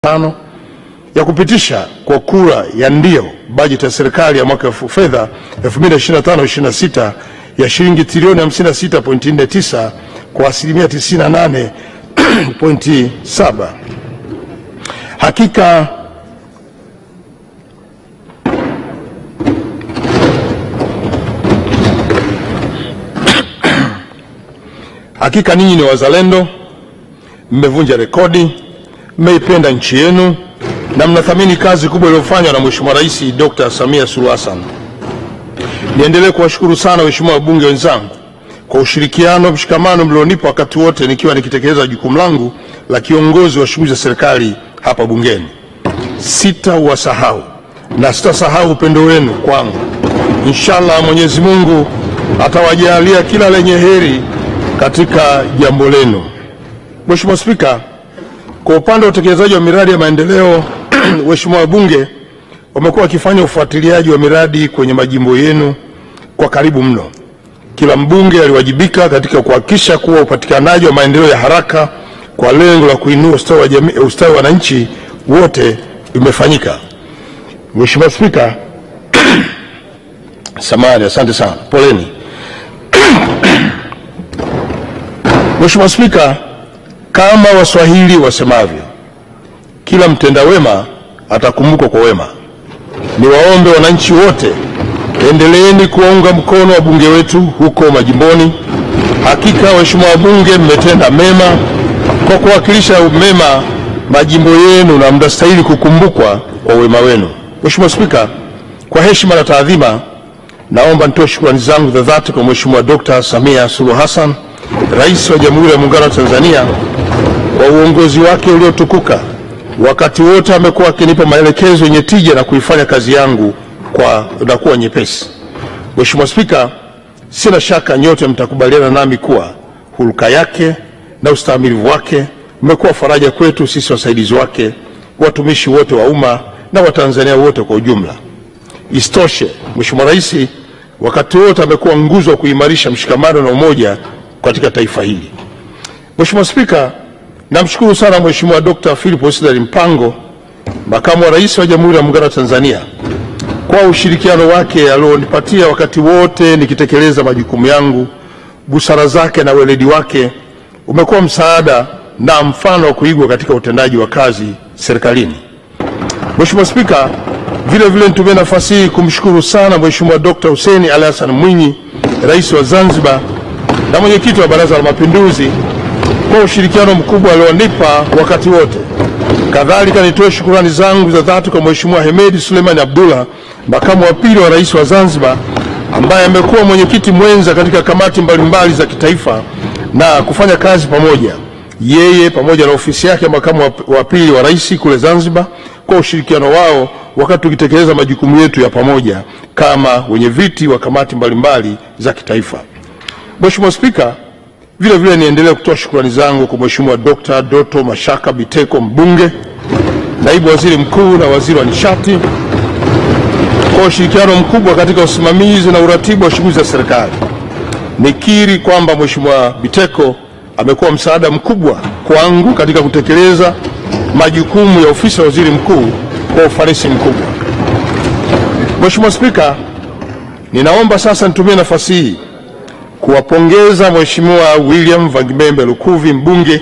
5 ya kupitisha kwa kura ya ndio bajeti ya serikali ya mwaka wa fedha 2025/26 ya shilingi trilioni 56.49 kwa asilimia 98.7. Hakika ninyi ni wazalendo, mmevunja rekodi, mmeipenda nchi yenu na mnathamini kazi kubwa iliyofanywa na Mheshimiwa Rais Dr. Samia Suluhu Hassan. Niendelee kuwashukuru sana waheshimiwa wabunge wenzangu kwa ushirikiano, mshikamano mlionipa wakati wote nikiwa nikitekeleza jukumu langu la kiongozi wa shughuli za serikali hapa bungeni. Sitawasahau na sitasahau upendo wenu kwangu. Inshallah Mwenyezi Mungu atawajalia kila lenye heri katika jambo lenu. Mheshimiwa Spika, kwa upande wa utekelezaji wa miradi ya maendeleo, waheshimiwa wabunge wamekuwa wakifanya ufuatiliaji wa miradi kwenye majimbo yenu kwa karibu mno. Kila mbunge aliwajibika katika kuhakikisha kuwa upatikanaji wa maendeleo ya haraka kwa lengo la kuinua ustawi wa wananchi wote umefanyika. Mheshimiwa Spika, samahani, asante sana, poleni. Mheshimiwa Spika, kama Waswahili wasemavyo, kila mtenda wema atakumbukwa kwa wema. Niwaombe wananchi wote, endeleeni kuwaunga mkono wabunge wetu huko majimboni. Hakika waheshimiwa wabunge mmetenda mema kwa kuwakilisha mema majimbo yenu na mnastahili kukumbukwa kwa wema wenu. Mheshimiwa Spika, kwa heshima na taadhima, naomba nitoe shukrani zangu za dhati kwa Mheshimiwa Dr. Samia Suluhu Hassan, Rais wa Jamhuri ya Muungano wa Tanzania, kwa uongozi wake uliotukuka. Wakati wote amekuwa akinipa maelekezo yenye tija na kuifanya kazi yangu na kuwa nyepesi. Mheshimiwa Spika, sina shaka nyote mtakubaliana nami kuwa hulka yake na ustahimilivu wake umekuwa faraja kwetu sisi wasaidizi wake, watumishi wote wa umma na Watanzania wote kwa ujumla. Isitoshe, Mheshimiwa Rais wakati wote amekuwa nguzo wa kuimarisha mshikamano na umoja katika taifa hili. Mheshimiwa Spika, namshukuru sana Mheshimiwa Dr. Philip Isdor Mpango, Makamu wa Rais wa Jamhuri ya Muungano wa Tanzania, kwa ushirikiano wake alionipatia wakati wote nikitekeleza majukumu yangu. Busara zake na weledi wake umekuwa msaada na mfano wa kuigwa katika utendaji wa kazi serikalini. Mheshimiwa Spika, vile vile nitumie nafasi hii kumshukuru sana Mheshimiwa Dr. Hussein Ali Hassan Mwinyi, Rais wa Zanzibar na Mwenyekiti wa Baraza la Mapinduzi, kwa ushirikiano mkubwa alionipa wakati wote. Kadhalika nitoe shukrani zangu za dhati kwa Mheshimiwa Hemedi Suleiman Abdullah, Makamu wa Pili wa Rais wa Zanzibar, ambaye amekuwa mwenyekiti mwenza katika kamati mbalimbali za kitaifa na kufanya kazi pamoja, yeye pamoja na ofisi yake Makamu wa Pili wa Rais kule Zanzibar, kwa ushirikiano wao wakati tukitekeleza majukumu yetu ya pamoja kama wenye viti wa kamati mbalimbali za kitaifa. Mheshimiwa Spika, vile vile niendelee kutoa shukrani zangu kwa Mheshimiwa Dr. Doto Mashaka Biteko, mbunge, Naibu Waziri Mkuu na Waziri wa Nishati, kwa ushirikiano mkubwa katika usimamizi na uratibu wa shughuli za serikali. Nikiri kwamba Mheshimiwa Biteko amekuwa msaada mkubwa kwangu katika kutekeleza majukumu ya ofisi ya Waziri Mkuu kwa ufanisi mkubwa. Mheshimiwa Spika, ninaomba sasa nitumie nafasi hii kuwapongeza Mheshimiwa William Vangimembe Lukuvi, mbunge,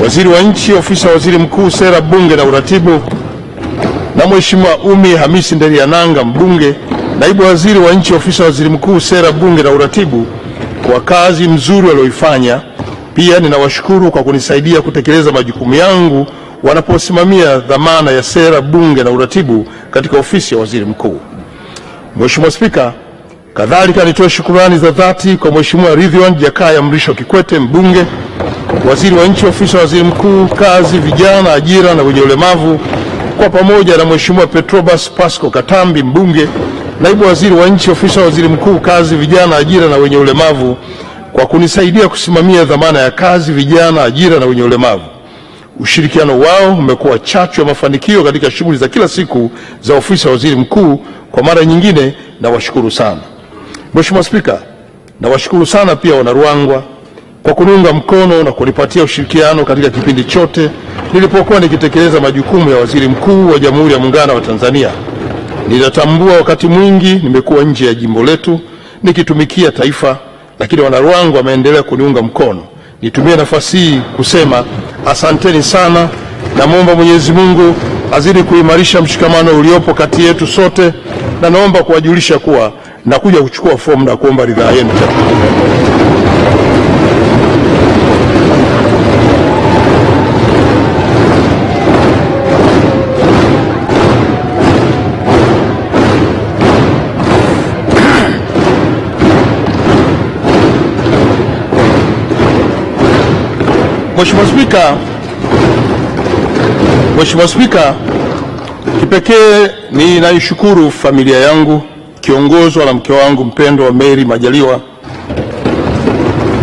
Waziri wa Nchi, Ofisi ya Waziri Mkuu, Sera, Bunge na Uratibu, na Mheshimiwa Umi Hamisi Nderiananga, mbunge, Naibu Waziri wa Nchi, Ofisi ya Waziri Mkuu, Sera, Bunge na Uratibu, kwa kazi nzuri walioifanya. Pia ninawashukuru kwa kunisaidia kutekeleza majukumu yangu wanaposimamia dhamana ya Sera, Bunge na Uratibu katika Ofisi ya Waziri Mkuu. Mheshimiwa Spika, kadhalika nitoe shukrani za dhati kwa Mheshimiwa Ridhiwan Jakaya Mrisho Kikwete, mbunge, Waziri wa Nchi, Ofisi ya Waziri Mkuu, Kazi, Vijana, Ajira na Wenye Ulemavu, kwa pamoja na Mheshimiwa Petrobas Pasco Katambi, mbunge, Naibu Waziri wa Nchi, Ofisi ya Waziri Mkuu, Kazi, Vijana, Ajira na Wenye Ulemavu, kwa kunisaidia kusimamia dhamana ya Kazi, Vijana, Ajira na Wenye Ulemavu. Ushirikiano wao umekuwa chachu ya mafanikio katika shughuli za kila siku za Ofisi ya Waziri Mkuu. Kwa mara nyingine nawashukuru sana. Mheshimiwa Spika, nawashukuru sana pia Wanaruangwa kwa kuniunga mkono na kunipatia ushirikiano katika kipindi chote nilipokuwa nikitekeleza majukumu ya Waziri Mkuu wa Jamhuri ya Muungano wa Tanzania. Ninatambua wakati mwingi nimekuwa nje ya jimbo letu nikitumikia taifa, lakini Wanaruangwa wameendelea kuniunga mkono. Nitumie nafasi hii kusema asanteni sana, na muomba Mwenyezi Mungu azidi kuimarisha mshikamano uliopo kati yetu sote, na naomba kuwajulisha kuwa nakuja kuchukua fomu na kuomba ridhaa yenu. Mheshimiwa Spika, kipekee ninaishukuru familia yangu kiongozwa na mke wangu mpendwa Mary Majaliwa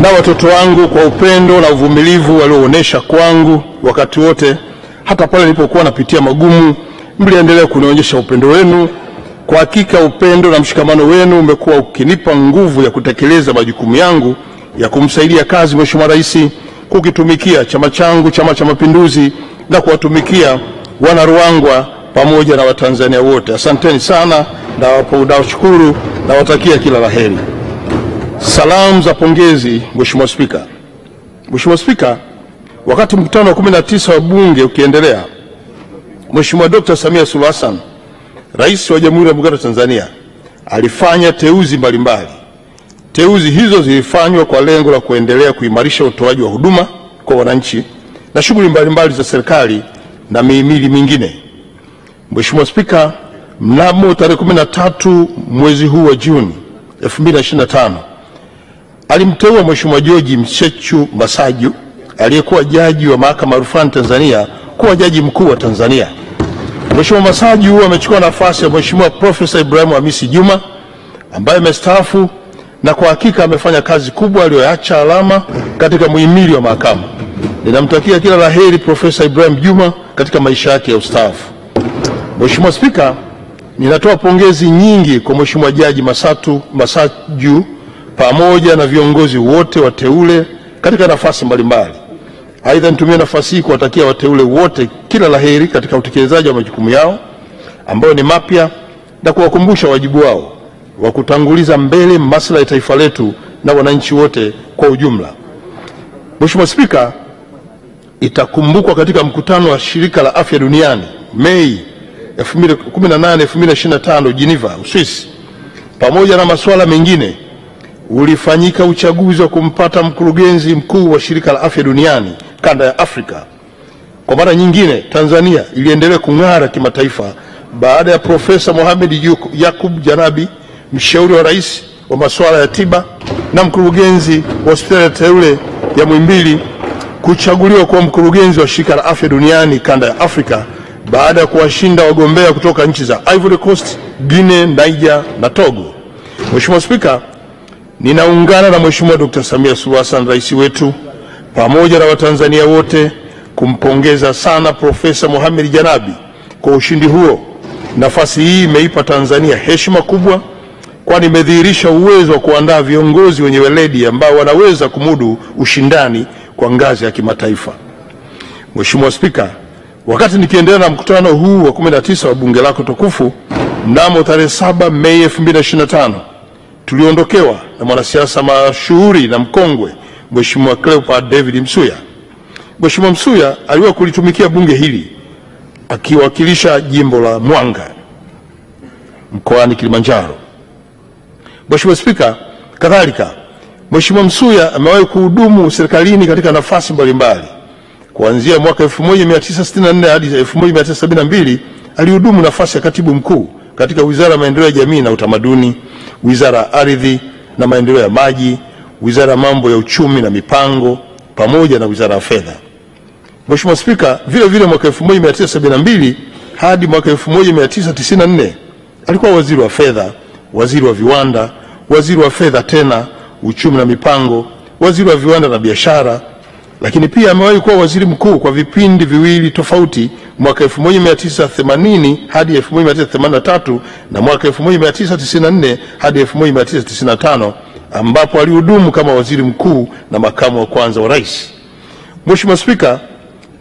na watoto wangu kwa upendo na uvumilivu walioonyesha kwangu wakati wote, hata pale nilipokuwa napitia magumu. Mliendelea kunionyesha upendo wenu. Kwa hakika upendo na mshikamano wenu umekuwa ukinipa nguvu ya kutekeleza majukumu yangu ya kumsaidia kazi Mheshimiwa Rais, kukitumikia chama changu, Chama cha Mapinduzi, na kuwatumikia Wanaruangwa pamoja na Watanzania wote. Asanteni sana, na washukuru na watakia kila laheri. Salamu za pongezi. Mheshimiwa Spika. Mheshimiwa Spika, wakati mkutano wa 19 wa Bunge ukiendelea, Mheshimiwa Dr. Samia Suluhu Hassan, Rais wa Jamhuri ya Muungano wa Tanzania, alifanya teuzi mbalimbali. Teuzi hizo zilifanywa kwa lengo la kuendelea kuimarisha utoaji wa huduma kwa wananchi na shughuli mbalimbali za serikali na mihimili mingine. Mheshimiwa Spika, mnamo tarehe 13 mwezi huu wa Juni 2025 alimteua Mheshimiwa George Mchechu Masaju aliyekuwa jaji wa Mahakama ya Rufani Tanzania kuwa jaji mkuu wa Tanzania. Mheshimiwa Masaju amechukua nafasi ya Mheshimiwa Profesa Ibrahim Hamisi Juma ambaye amestaafu, na kwa hakika amefanya kazi kubwa aliyoacha alama katika muhimili wa mahakama. Ninamtakia kila laheri Profesa Ibrahim Juma katika maisha yake ya ustaafu. Mheshimiwa Spika, ninatoa pongezi nyingi kwa Mheshimiwa Jaji Masaju pamoja na viongozi wote wateule katika nafasi mbalimbali. Aidha, nitumie nafasi hii kuwatakia wateule wote kila laheri katika utekelezaji wa majukumu yao ambayo ni mapya, na kuwakumbusha wajibu wao wa kutanguliza mbele maslahi ya taifa letu na wananchi wote kwa ujumla. Mheshimiwa Spika, itakumbukwa katika mkutano wa Shirika la Afya Duniani Mei 2018-2025 Geneva, Uswisi, pamoja na masuala mengine, ulifanyika uchaguzi wa kumpata mkurugenzi mkuu wa Shirika la Afya Duniani kanda ya Afrika. Kwa mara nyingine, Tanzania iliendelea kung'ara kimataifa baada ya Profesa Mohamed Yakub Janabi, mshauri wa rais wa masuala ya tiba na mkurugenzi wa hospitali ya teule ya Muhimbili, kuchaguliwa kuwa mkurugenzi wa Shirika la Afya Duniani kanda ya Afrika baada ya kuwashinda wagombea kutoka nchi za Ivory Coast, Guinea, Niger na Togo. Mheshimiwa Spika, ninaungana na Mheshimiwa Dr. Samia Suluhu Hassan, rais wetu, pamoja na Watanzania wote kumpongeza sana Profesa Mohamed Janabi kwa ushindi huo. Nafasi hii imeipa Tanzania heshima kubwa, kwani imedhihirisha uwezo wa kuandaa viongozi wenye weledi ambao wanaweza kumudu ushindani kwa ngazi ya kimataifa. Mheshimiwa Spika, wakati nikiendelea na mkutano huu wa 19 wa bunge lako tukufu, mnamo tarehe 7 Mei 2025 tuliondokewa na mwanasiasa mashuhuri na mkongwe Mheshimiwa Cleopa David Msuya. Mheshimiwa Msuya aliwahi kulitumikia bunge hili akiwakilisha jimbo la Mwanga mkoani Kilimanjaro. Mheshimiwa Spika, kadhalika Mheshimiwa Msuya amewahi kuhudumu serikalini katika nafasi mbalimbali. Kuanzia mwaka 1964 hadi 1972 alihudumu nafasi ya katibu mkuu katika Wizara ya Maendeleo ya Jamii na Utamaduni, Wizara ya Ardhi na Maendeleo ya Maji, Wizara ya Mambo ya Uchumi na Mipango, pamoja na Wizara ya Fedha. Mheshimiwa Spika, vile vile mwaka 1972 hadi mwaka 1994 alikuwa waziri wa fedha, waziri wa viwanda, waziri wa fedha tena, uchumi na mipango, waziri wa viwanda na biashara, lakini pia amewahi kuwa waziri mkuu kwa vipindi viwili tofauti, mwaka 1980 hadi 1983 na mwaka 1994 hadi 1995 ambapo alihudumu kama waziri mkuu na makamu wa kwanza wa rais. Mheshimiwa Spika,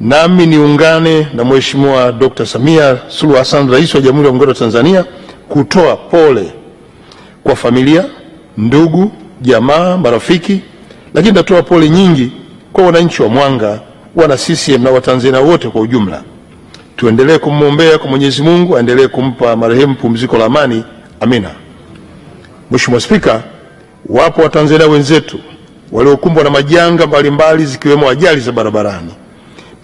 nami niungane na Mheshimiwa Dr. Samia Suluhu Hassan, Rais wa Jamhuri ya Muungano wa Tanzania, kutoa pole kwa familia, ndugu, jamaa, marafiki, lakini natoa pole nyingi kwa wananchi wa Mwanga, wana CCM na Watanzania wote kwa ujumla. Tuendelee kumwombea kwa Mwenyezi Mungu aendelee kumpa marehemu pumziko la amani. Amina. Mheshimiwa Spika, wapo Watanzania wenzetu waliokumbwa na majanga mbalimbali zikiwemo ajali za barabarani.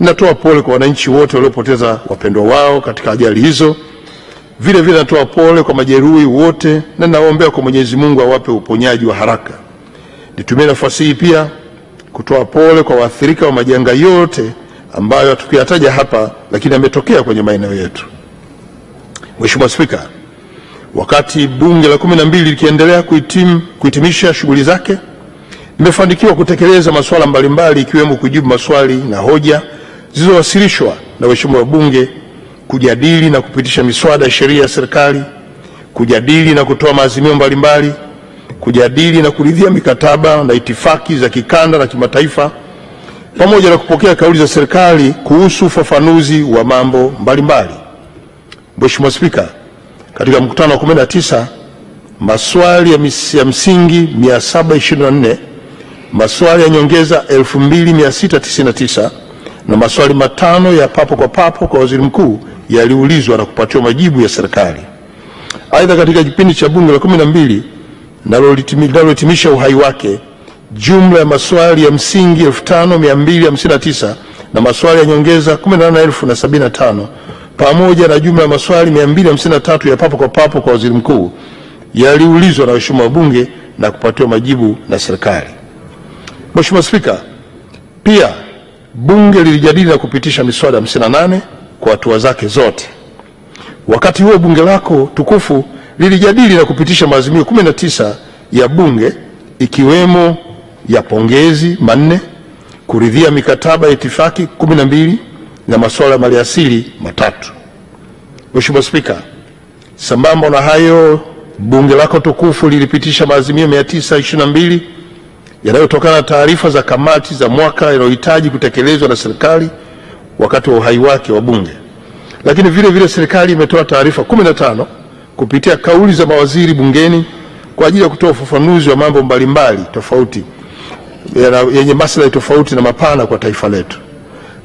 Ninatoa pole kwa wananchi wote waliopoteza wapendwa wao katika ajali hizo. Vile vile natoa pole kwa majeruhi wote na naombea kwa Mwenyezi Mungu awape uponyaji wa haraka. Nitumie nafasi hii pia kutoa pole kwa waathirika wa majanga yote ambayo hatukuyataja hapa lakini yametokea kwenye maeneo yetu. Mheshimiwa Spika, wakati bunge la 12 likiendelea kuhitimisha shughuli zake, nimefanikiwa kutekeleza masuala mbalimbali ikiwemo kujibu maswali na hoja zilizowasilishwa na waheshimiwa wabunge, kujadili na kupitisha miswada ya sheria ya serikali, kujadili na kutoa maazimio mbalimbali, kujadili na kuridhia mikataba na itifaki za kikanda na kimataifa, pamoja na kupokea kauli za serikali kuhusu ufafanuzi wa mambo mbalimbali. Mheshimiwa Spika, katika mkutano wa 19, maswali ya msingi 724, maswali ya nyongeza 2699 na maswali matano ya papo kwa papo kwa waziri mkuu yaliulizwa na kupatiwa majibu ya serikali. Aidha, katika kipindi cha bunge la 12 nalohitimisha uhai wake, jumla ya maswali ya msingi 5259 na maswali ya nyongeza 18075 pamoja na jumla ya maswali 253 ya papo kwa papo kwa waziri mkuu yaliulizwa na waheshimiwa wabunge na kupatiwa majibu na serikali. Mheshimiwa Spika, pia bunge lilijadili na kupitisha miswada 58 kwa hatua zake zote. Wakati huo bunge lako tukufu lilijadili na kupitisha maazimio 19 ya bunge ikiwemo ya pongezi 4, kuridhia mikataba ya itifaki 12 na masuala ya maliasili 3. Mheshimiwa Spika, sambamba na hayo, bunge lako tukufu lilipitisha maazimio 922 yanayotokana na taarifa za kamati za mwaka yanayohitaji kutekelezwa na serikali wakati wa uhai wake wa bunge. Lakini vile vile serikali imetoa taarifa 15 kupitia kauli za mawaziri bungeni kwa ajili ya kutoa ufafanuzi wa mambo mbalimbali tofauti yenye maslahi tofauti na mapana kwa taifa letu.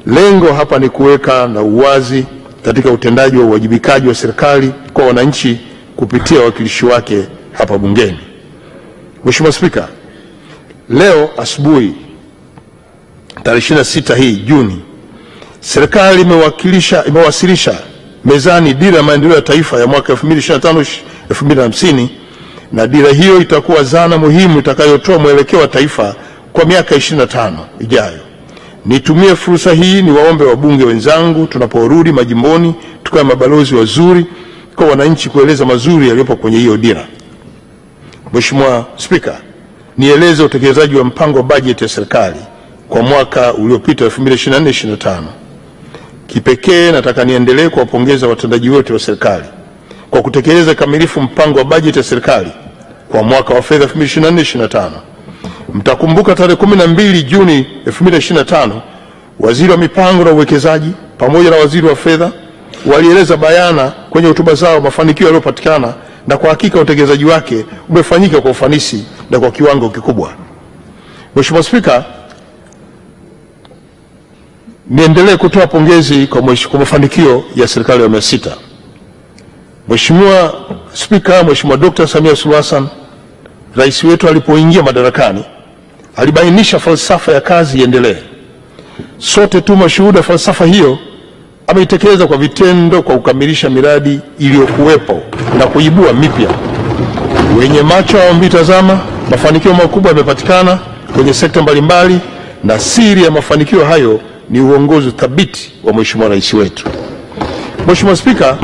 Lengo hapa ni kuweka na uwazi katika utendaji wa uwajibikaji wa serikali kwa wananchi kupitia wawakilishi wake hapa bungeni. Mheshimiwa Spika, leo asubuhi tarehe 26 hii Juni, serikali imewasilisha mezani dira ya maendeleo ya taifa ya mwaka 2025-2050, na dira hiyo itakuwa zana muhimu itakayotoa mwelekeo wa taifa kwa miaka 25 ijayo. Nitumie fursa hii niwaombe wabunge wenzangu tunaporudi majimboni tukae mabalozi wazuri kwa wananchi kueleza mazuri yaliyopo kwenye hiyo dira. Mheshimiwa Spika, nieleze utekelezaji wa mpango wa bajeti ya serikali kwa mwaka uliopita 2024-2025. Kipekee nataka niendelee kuwapongeza watendaji wote wa serikali kwa kutekeleza kamilifu mpango wa bajeti ya serikali kwa mwaka wa fedha 2024-2025. Mtakumbuka tarehe 12 Juni 2025, waziri wa mipango na uwekezaji pamoja na waziri wa fedha walieleza bayana kwenye hotuba zao mafanikio yaliyopatikana, na kwa hakika utekelezaji wake umefanyika kwa ufanisi na kwa kiwango kikubwa. Mheshimiwa Spika, niendelee kutoa pongezi kwa mafanikio ya serikali ya awamu ya 6. Mheshimiwa Spika, Mheshimiwa Dr. Samia Suluhu Hassan, rais wetu, alipoingia madarakani alibainisha falsafa ya kazi iendelee. Sote tu mashuhuda falsafa hiyo ameitekeleza kwa vitendo kwa kukamilisha miradi iliyokuwepo na kuibua mipya. Wenye macho hawamtazama, mafanikio makubwa yamepatikana kwenye sekta mbalimbali, na siri ya mafanikio hayo ni uongozi thabiti wa Mheshimiwa rais wetu. Mheshimiwa Spika,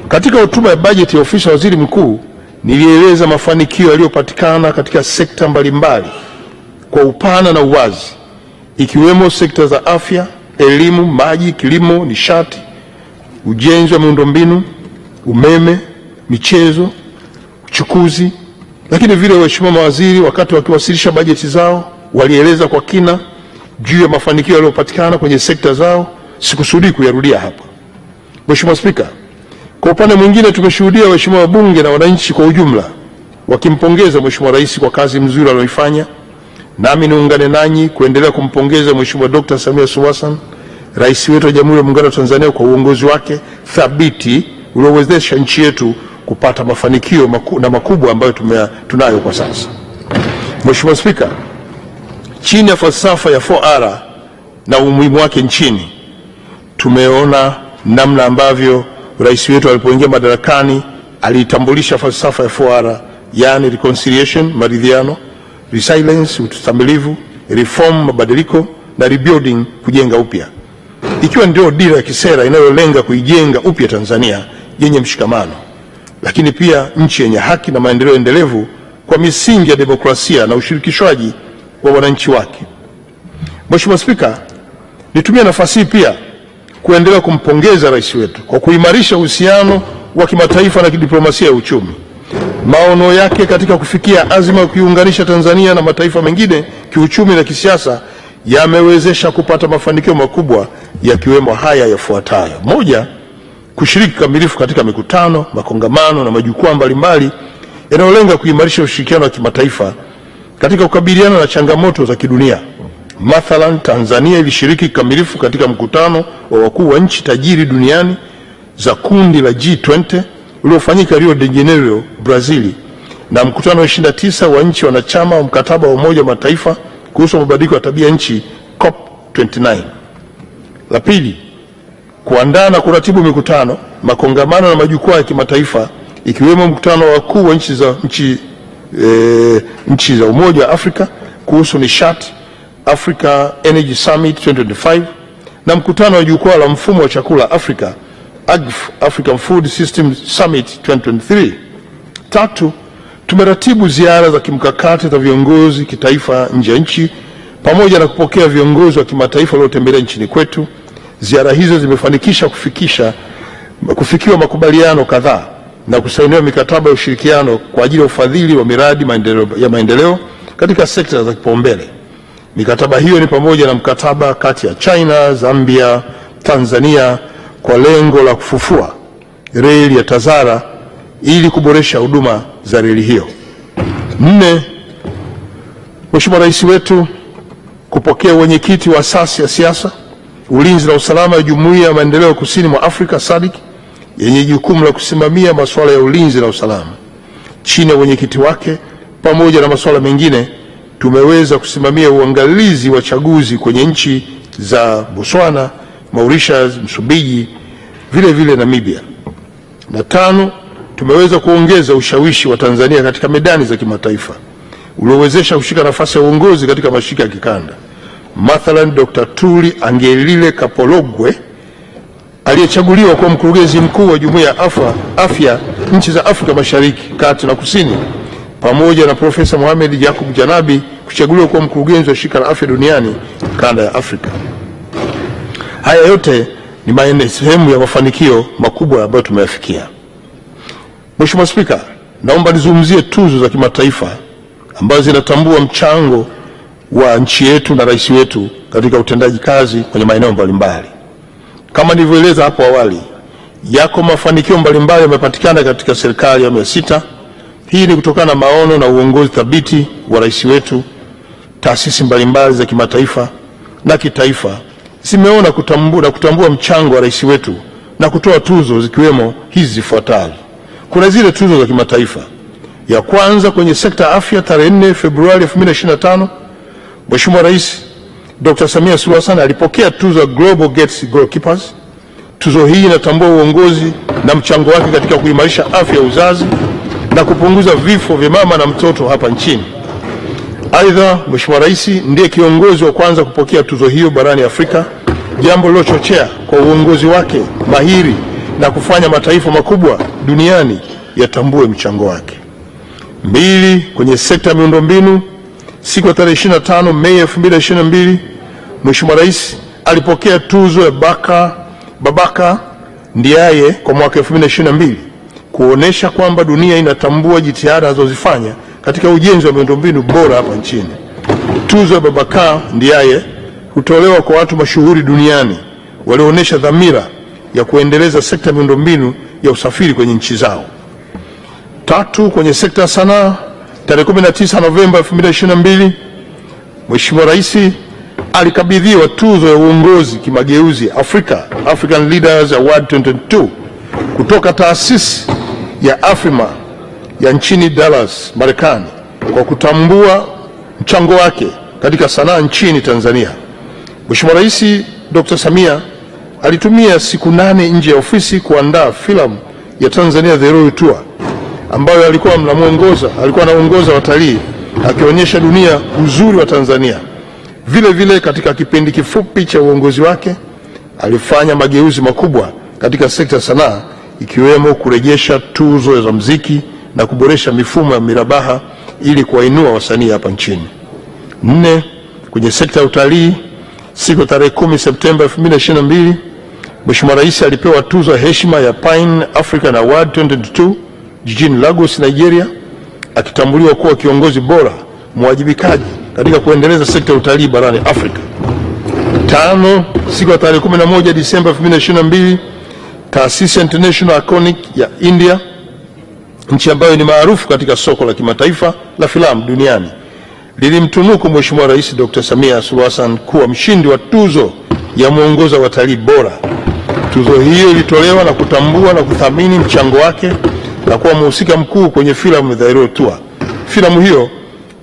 katika hotuba ya bajeti ya ofisi ya waziri mkuu nilieleza mafanikio yaliyopatikana katika sekta mbalimbali kwa upana na uwazi, ikiwemo sekta za afya, elimu, maji, kilimo, nishati, ujenzi wa miundombinu, umeme, michezo, uchukuzi, Lakini vile waheshimiwa mawaziri wakati wakiwasilisha bajeti zao walieleza kwa kina juu ya mafanikio yaliyopatikana kwenye sekta zao, sikusudii kuyarudia hapa. Mheshimiwa Spika, kwa upande mwingine tumeshuhudia waheshimiwa wabunge na wananchi kwa ujumla wakimpongeza Mheshimiwa Rais kwa kazi nzuri aliyoifanya. Nami niungane nanyi kuendelea kumpongeza Mheshimiwa Dr. Samia Suluhu Hassan, Rais wetu wa Jamhuri ya Muungano wa Tanzania, kwa uongozi wake thabiti uliowezesha nchi yetu kupata mafanikio makubwa ambayo tunayo kwa sasa. Mheshimiwa Spika, chini ya falsafa ya 4R na umuhimu wake nchini, tumeona namna ambavyo rais wetu alipoingia madarakani alitambulisha falsafa ya 4R, yani reconciliation, maridhiano; resilience, ustahimilivu; reform, mabadiliko; na rebuilding, kujenga upya, ikiwa ndio dira ya kisera inayolenga kuijenga upya Tanzania yenye mshikamano, lakini pia nchi yenye haki na maendeleo endelevu kwa misingi ya demokrasia na ushirikishwaji wa wananchi wake. Mheshimiwa Spika, nitumie nafasi hii pia kuendelea kumpongeza rais wetu kwa kuimarisha uhusiano wa kimataifa na kidiplomasia ya uchumi. Maono yake katika kufikia azma ya kuiunganisha Tanzania na mataifa mengine kiuchumi na kisiasa yamewezesha kupata mafanikio makubwa, yakiwemo haya yafuatayo: moja, kushiriki kikamilifu katika mikutano, makongamano na majukwaa mbalimbali yanayolenga kuimarisha ushirikiano wa kimataifa katika kukabiliana na changamoto za kidunia. Mathalan, Tanzania ilishiriki kikamilifu katika mkutano wa wakuu wa nchi tajiri duniani za kundi la G20 uliofanyika Rio de Janeiro, Brazil, na mkutano wa 29 wa nchi wanachama wa mkataba wa Umoja wa Mataifa kuhusu mabadiliko ya tabia nchi, COP29. La pili, kuandaa na kuratibu mikutano, makongamano na majukwaa ya kimataifa, ikiwemo mkutano wa wakuu wa nchi za Umoja wa Afrika kuhusu nishati, Africa Energy Summit 2025, na mkutano wa jukwaa la mfumo wa chakula Afrika, AGF, African Food System Summit 2023. Tatu, tumeratibu ziara za kimkakati za viongozi kitaifa nje ya nchi pamoja na kupokea viongozi wa kimataifa waliotembelea nchini kwetu. Ziara hizo zimefanikisha kufikiwa makubaliano kadhaa na kusainiwa mikataba ya ushirikiano kwa ajili ya ufadhili wa miradi ya maendeleo katika sekta za kipaumbele. Mikataba hiyo ni pamoja na mkataba kati ya China, Zambia, Tanzania kwa lengo la kufufua reli ya Tazara ili kuboresha huduma za reli hiyo. Nne, Mheshimiwa Rais wetu kupokea wenyekiti wa asasi ya siasa, ulinzi na usalama ya Jumuiya ya Maendeleo Kusini mwa Afrika SADC yenye jukumu la kusimamia masuala ya ulinzi na usalama. Chini ya wenyekiti wake pamoja na masuala mengine, tumeweza kusimamia uangalizi wa chaguzi kwenye nchi za Botswana, Mauritius, Msumbiji, vile vile Namibia. Na tano, tumeweza kuongeza ushawishi wa Tanzania katika medani za kimataifa uliowezesha kushika nafasi ya uongozi katika mashirika ya kikanda. Mathalan, Dr. Tuli Angelile Kapologwe aliyechaguliwa kuwa mkurugenzi mkuu wa Jumuiya ya Afya nchi za Afrika Mashariki, Kati na Kusini, pamoja na Profesa Mohamed Yakub Janabi kuchaguliwa kuwa mkurugenzi wa Shirika la Afya Duniani kanda ya Afrika. Haya yote ni sehemu ya mafanikio makubwa ambayo tumeyafikia. Mheshimiwa Spika, naomba nizungumzie tuzo za kimataifa ambazo zinatambua mchango wa nchi yetu na rais wetu katika utendaji kazi kwenye maeneo mbalimbali. Kama nilivyoeleza hapo awali, yako mafanikio mbalimbali yamepatikana katika serikali ya 6. Hii ni kutokana na maono na uongozi thabiti wa rais wetu. Taasisi mbalimbali za kimataifa na kitaifa zimeona kutambua mchango wa rais wetu na kutoa tuzo, zikiwemo hizi zifuatazo. Kuna zile tuzo za kimataifa. Ya kwanza, kwenye sekta ya afya, tarehe 4 Februari 2025, Mheshimiwa Rais Dr. Samia Suluhu Hassan alipokea tuzo ya Global Gates Goalkeepers. Tuzo hii inatambua uongozi na mchango wake katika kuimarisha afya ya uzazi na kupunguza vifo vya mama na mtoto hapa nchini. Aidha, Mheshimiwa Rais ndiye kiongozi wa kwanza kupokea tuzo hiyo barani Afrika, jambo lilochochea kwa uongozi wake mahiri na kufanya mataifa makubwa duniani yatambue mchango wake. 2, kwenye sekta ya miundombinu, siku ya tarehe 25 Mei 2022, Mheshimiwa Rais alipokea tuzo ya Babaka Ndiaye kwa mwaka 2022 kuonesha kwamba dunia inatambua jitihada zinazofanya katika ujenzi wa miundombinu bora hapa nchini. Tuzo ya Babacar Ndiaye hutolewa kwa watu mashuhuri duniani walioonyesha dhamira ya kuendeleza sekta ya miundombinu ya usafiri kwenye nchi zao. Tatu, kwenye sekta ya sanaa, tarehe 19 Novemba 2022, Mheshimiwa Rais alikabidhiwa tuzo ya uongozi kimageuzi African Leaders Award 2022 kutoka taasisi ya Afrima ya nchini Dallas, Marekani, kwa kutambua mchango wake katika sanaa nchini Tanzania. Mheshimiwa Rais Dr. Samia alitumia siku 8 nje ya ofisi kuandaa filamu ya Tanzania The Royal Tour ambayo alikuwa anaongoza watalii akionyesha dunia uzuri wa Tanzania. Vile vile katika kipindi kifupi cha uongozi wake alifanya mageuzi makubwa katika sekta ya sanaa, ikiwemo kurejesha tuzo za muziki na kuboresha mifumo ya mirabaha ili kuwainua wasanii hapa nchini. 4, kwenye sekta ya utalii, siku tarehe 10 Septemba 2022, Mheshimiwa Rais alipewa tuzo ya heshima ya Pine African Award 2022 jijini Lagos, Nigeria, akitambuliwa kuwa kiongozi bora mwajibikaji katika kuendeleza sekta ya utalii barani Afrika. 5, siku ya tarehe 11 Disemba 2022, taasisi International Iconic ya India, nchi ambayo ni maarufu katika soko la kimataifa la filamu duniani, lilimtunuku Mheshimiwa Rais Dr. Samia Suluhu Hassan kuwa mshindi wa tuzo ya mwongoza wa watalii bora. Tuzo hiyo ilitolewa na kutambua na kuthamini mchango wake na kuwa mhusika mkuu kwenye filamu The Royal Tour. Filamu hiyo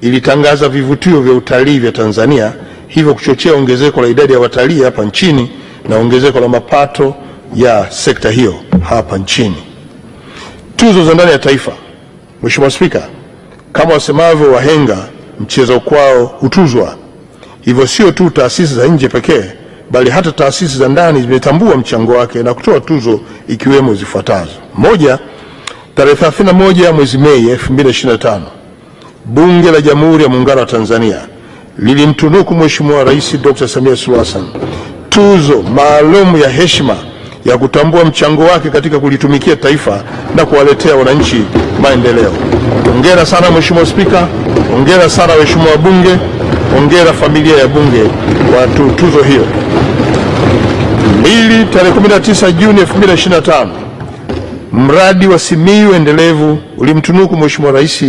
ilitangaza vivutio vya utalii vya Tanzania, hivyo kuchochea ongezeko la idadi ya watalii hapa nchini na ongezeko la mapato ya sekta hiyo hapa nchini. Tuzo za ndani ya taifa. Mheshimiwa Spika, kama wasemavyo wahenga, mchezo kwao hutuzwa. Hivyo sio tu taasisi za nje pekee, bali hata taasisi za ndani zimetambua mchango wake na kutoa tuzo, ikiwemo zifuatazo. 1, tarehe 31 mwezi Mei 2025, Bunge la Jamhuri ya Muungano wa Tanzania lilimtunuku Mheshimiwa Rais Dr. Samia Suluhu Hassan tuzo maalum ya heshima ya kutambua mchango wake katika kulitumikia taifa na kuwaletea wananchi maendeleo. Hongera sana Mheshimiwa Spika, hongera sana waheshimiwa wabunge, hongera familia ya bunge kwa tuzo hiyo. 2, tarehe 19 Juni 2025, mradi wa Simiyu endelevu ulimtunuku Mheshimiwa Rais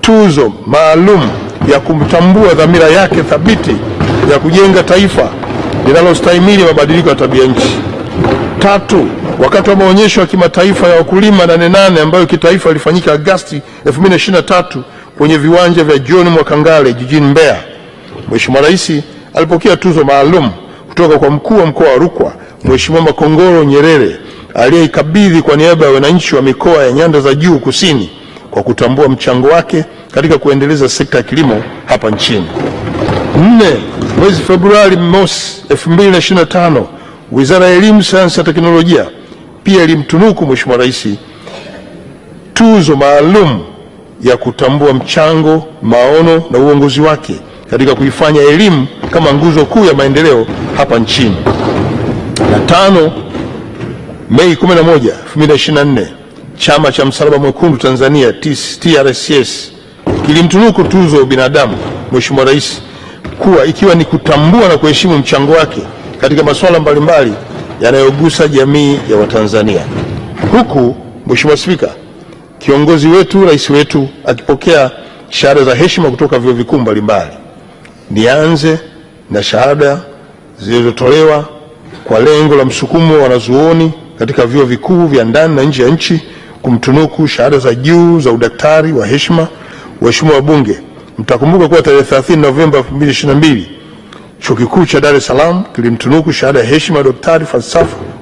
tuzo maalum ya kumtambua dhamira yake thabiti ya kujenga taifa linalostahimili mabadiliko ya tabia nchi. 3, wakati wa maonyesho ya kimataifa ya wakulima 88 ambayo kitaifa ilifanyika Agosti 2023 kwenye viwanja vya John Mwakangale jijini Mbeya, Mheshimiwa Rais alipokea tuzo maalum kutoka kwa mkuu wa mkoa wa Rukwa Mheshimiwa Makongoro Nyerere, aliyeikabidhi kwa niaba ya wananchi wa mikoa ya Nyanda za Juu Kusini kwa kutambua mchango wake katika kuendeleza sekta ya kilimo hapa nchini. 4, mwezi Februari 2025, Wizara ya Elimu, Sayansi na Teknolojia pia ilimtunuku Mheshimiwa Rais tuzo maalum ya kutambua mchango, maono na uongozi wake katika kuifanya elimu kama nguzo kuu ya maendeleo hapa nchini. Na 5, Mei 11, 2024, Chama cha Msalaba Mwekundu Tanzania TRCS kilimtunuku tuzo ya binadamu Mheshimiwa Rais ikiwa ni kutambua na kuheshimu mchango wake katika masuala mbalimbali yanayogusa jamii ya Watanzania. Huku Mheshimiwa Spika, kiongozi wetu, rais wetu akipokea shahada za heshima kutoka vyuo vikuu mbalimbali. Nianze na shahada zilizotolewa kwa lengo la msukumo wa wanazuoni katika vyuo vikuu vya ndani na nje ya nchi kumtunuku shahada za juu za udaktari wa heshima. Waheshimiwa wabunge, mtakumbuka kuwa tarehe 30 Novemba 2022 Chuo Kikuu cha Dar es Salaam kilimtunuku shahada ya heshima ya daktari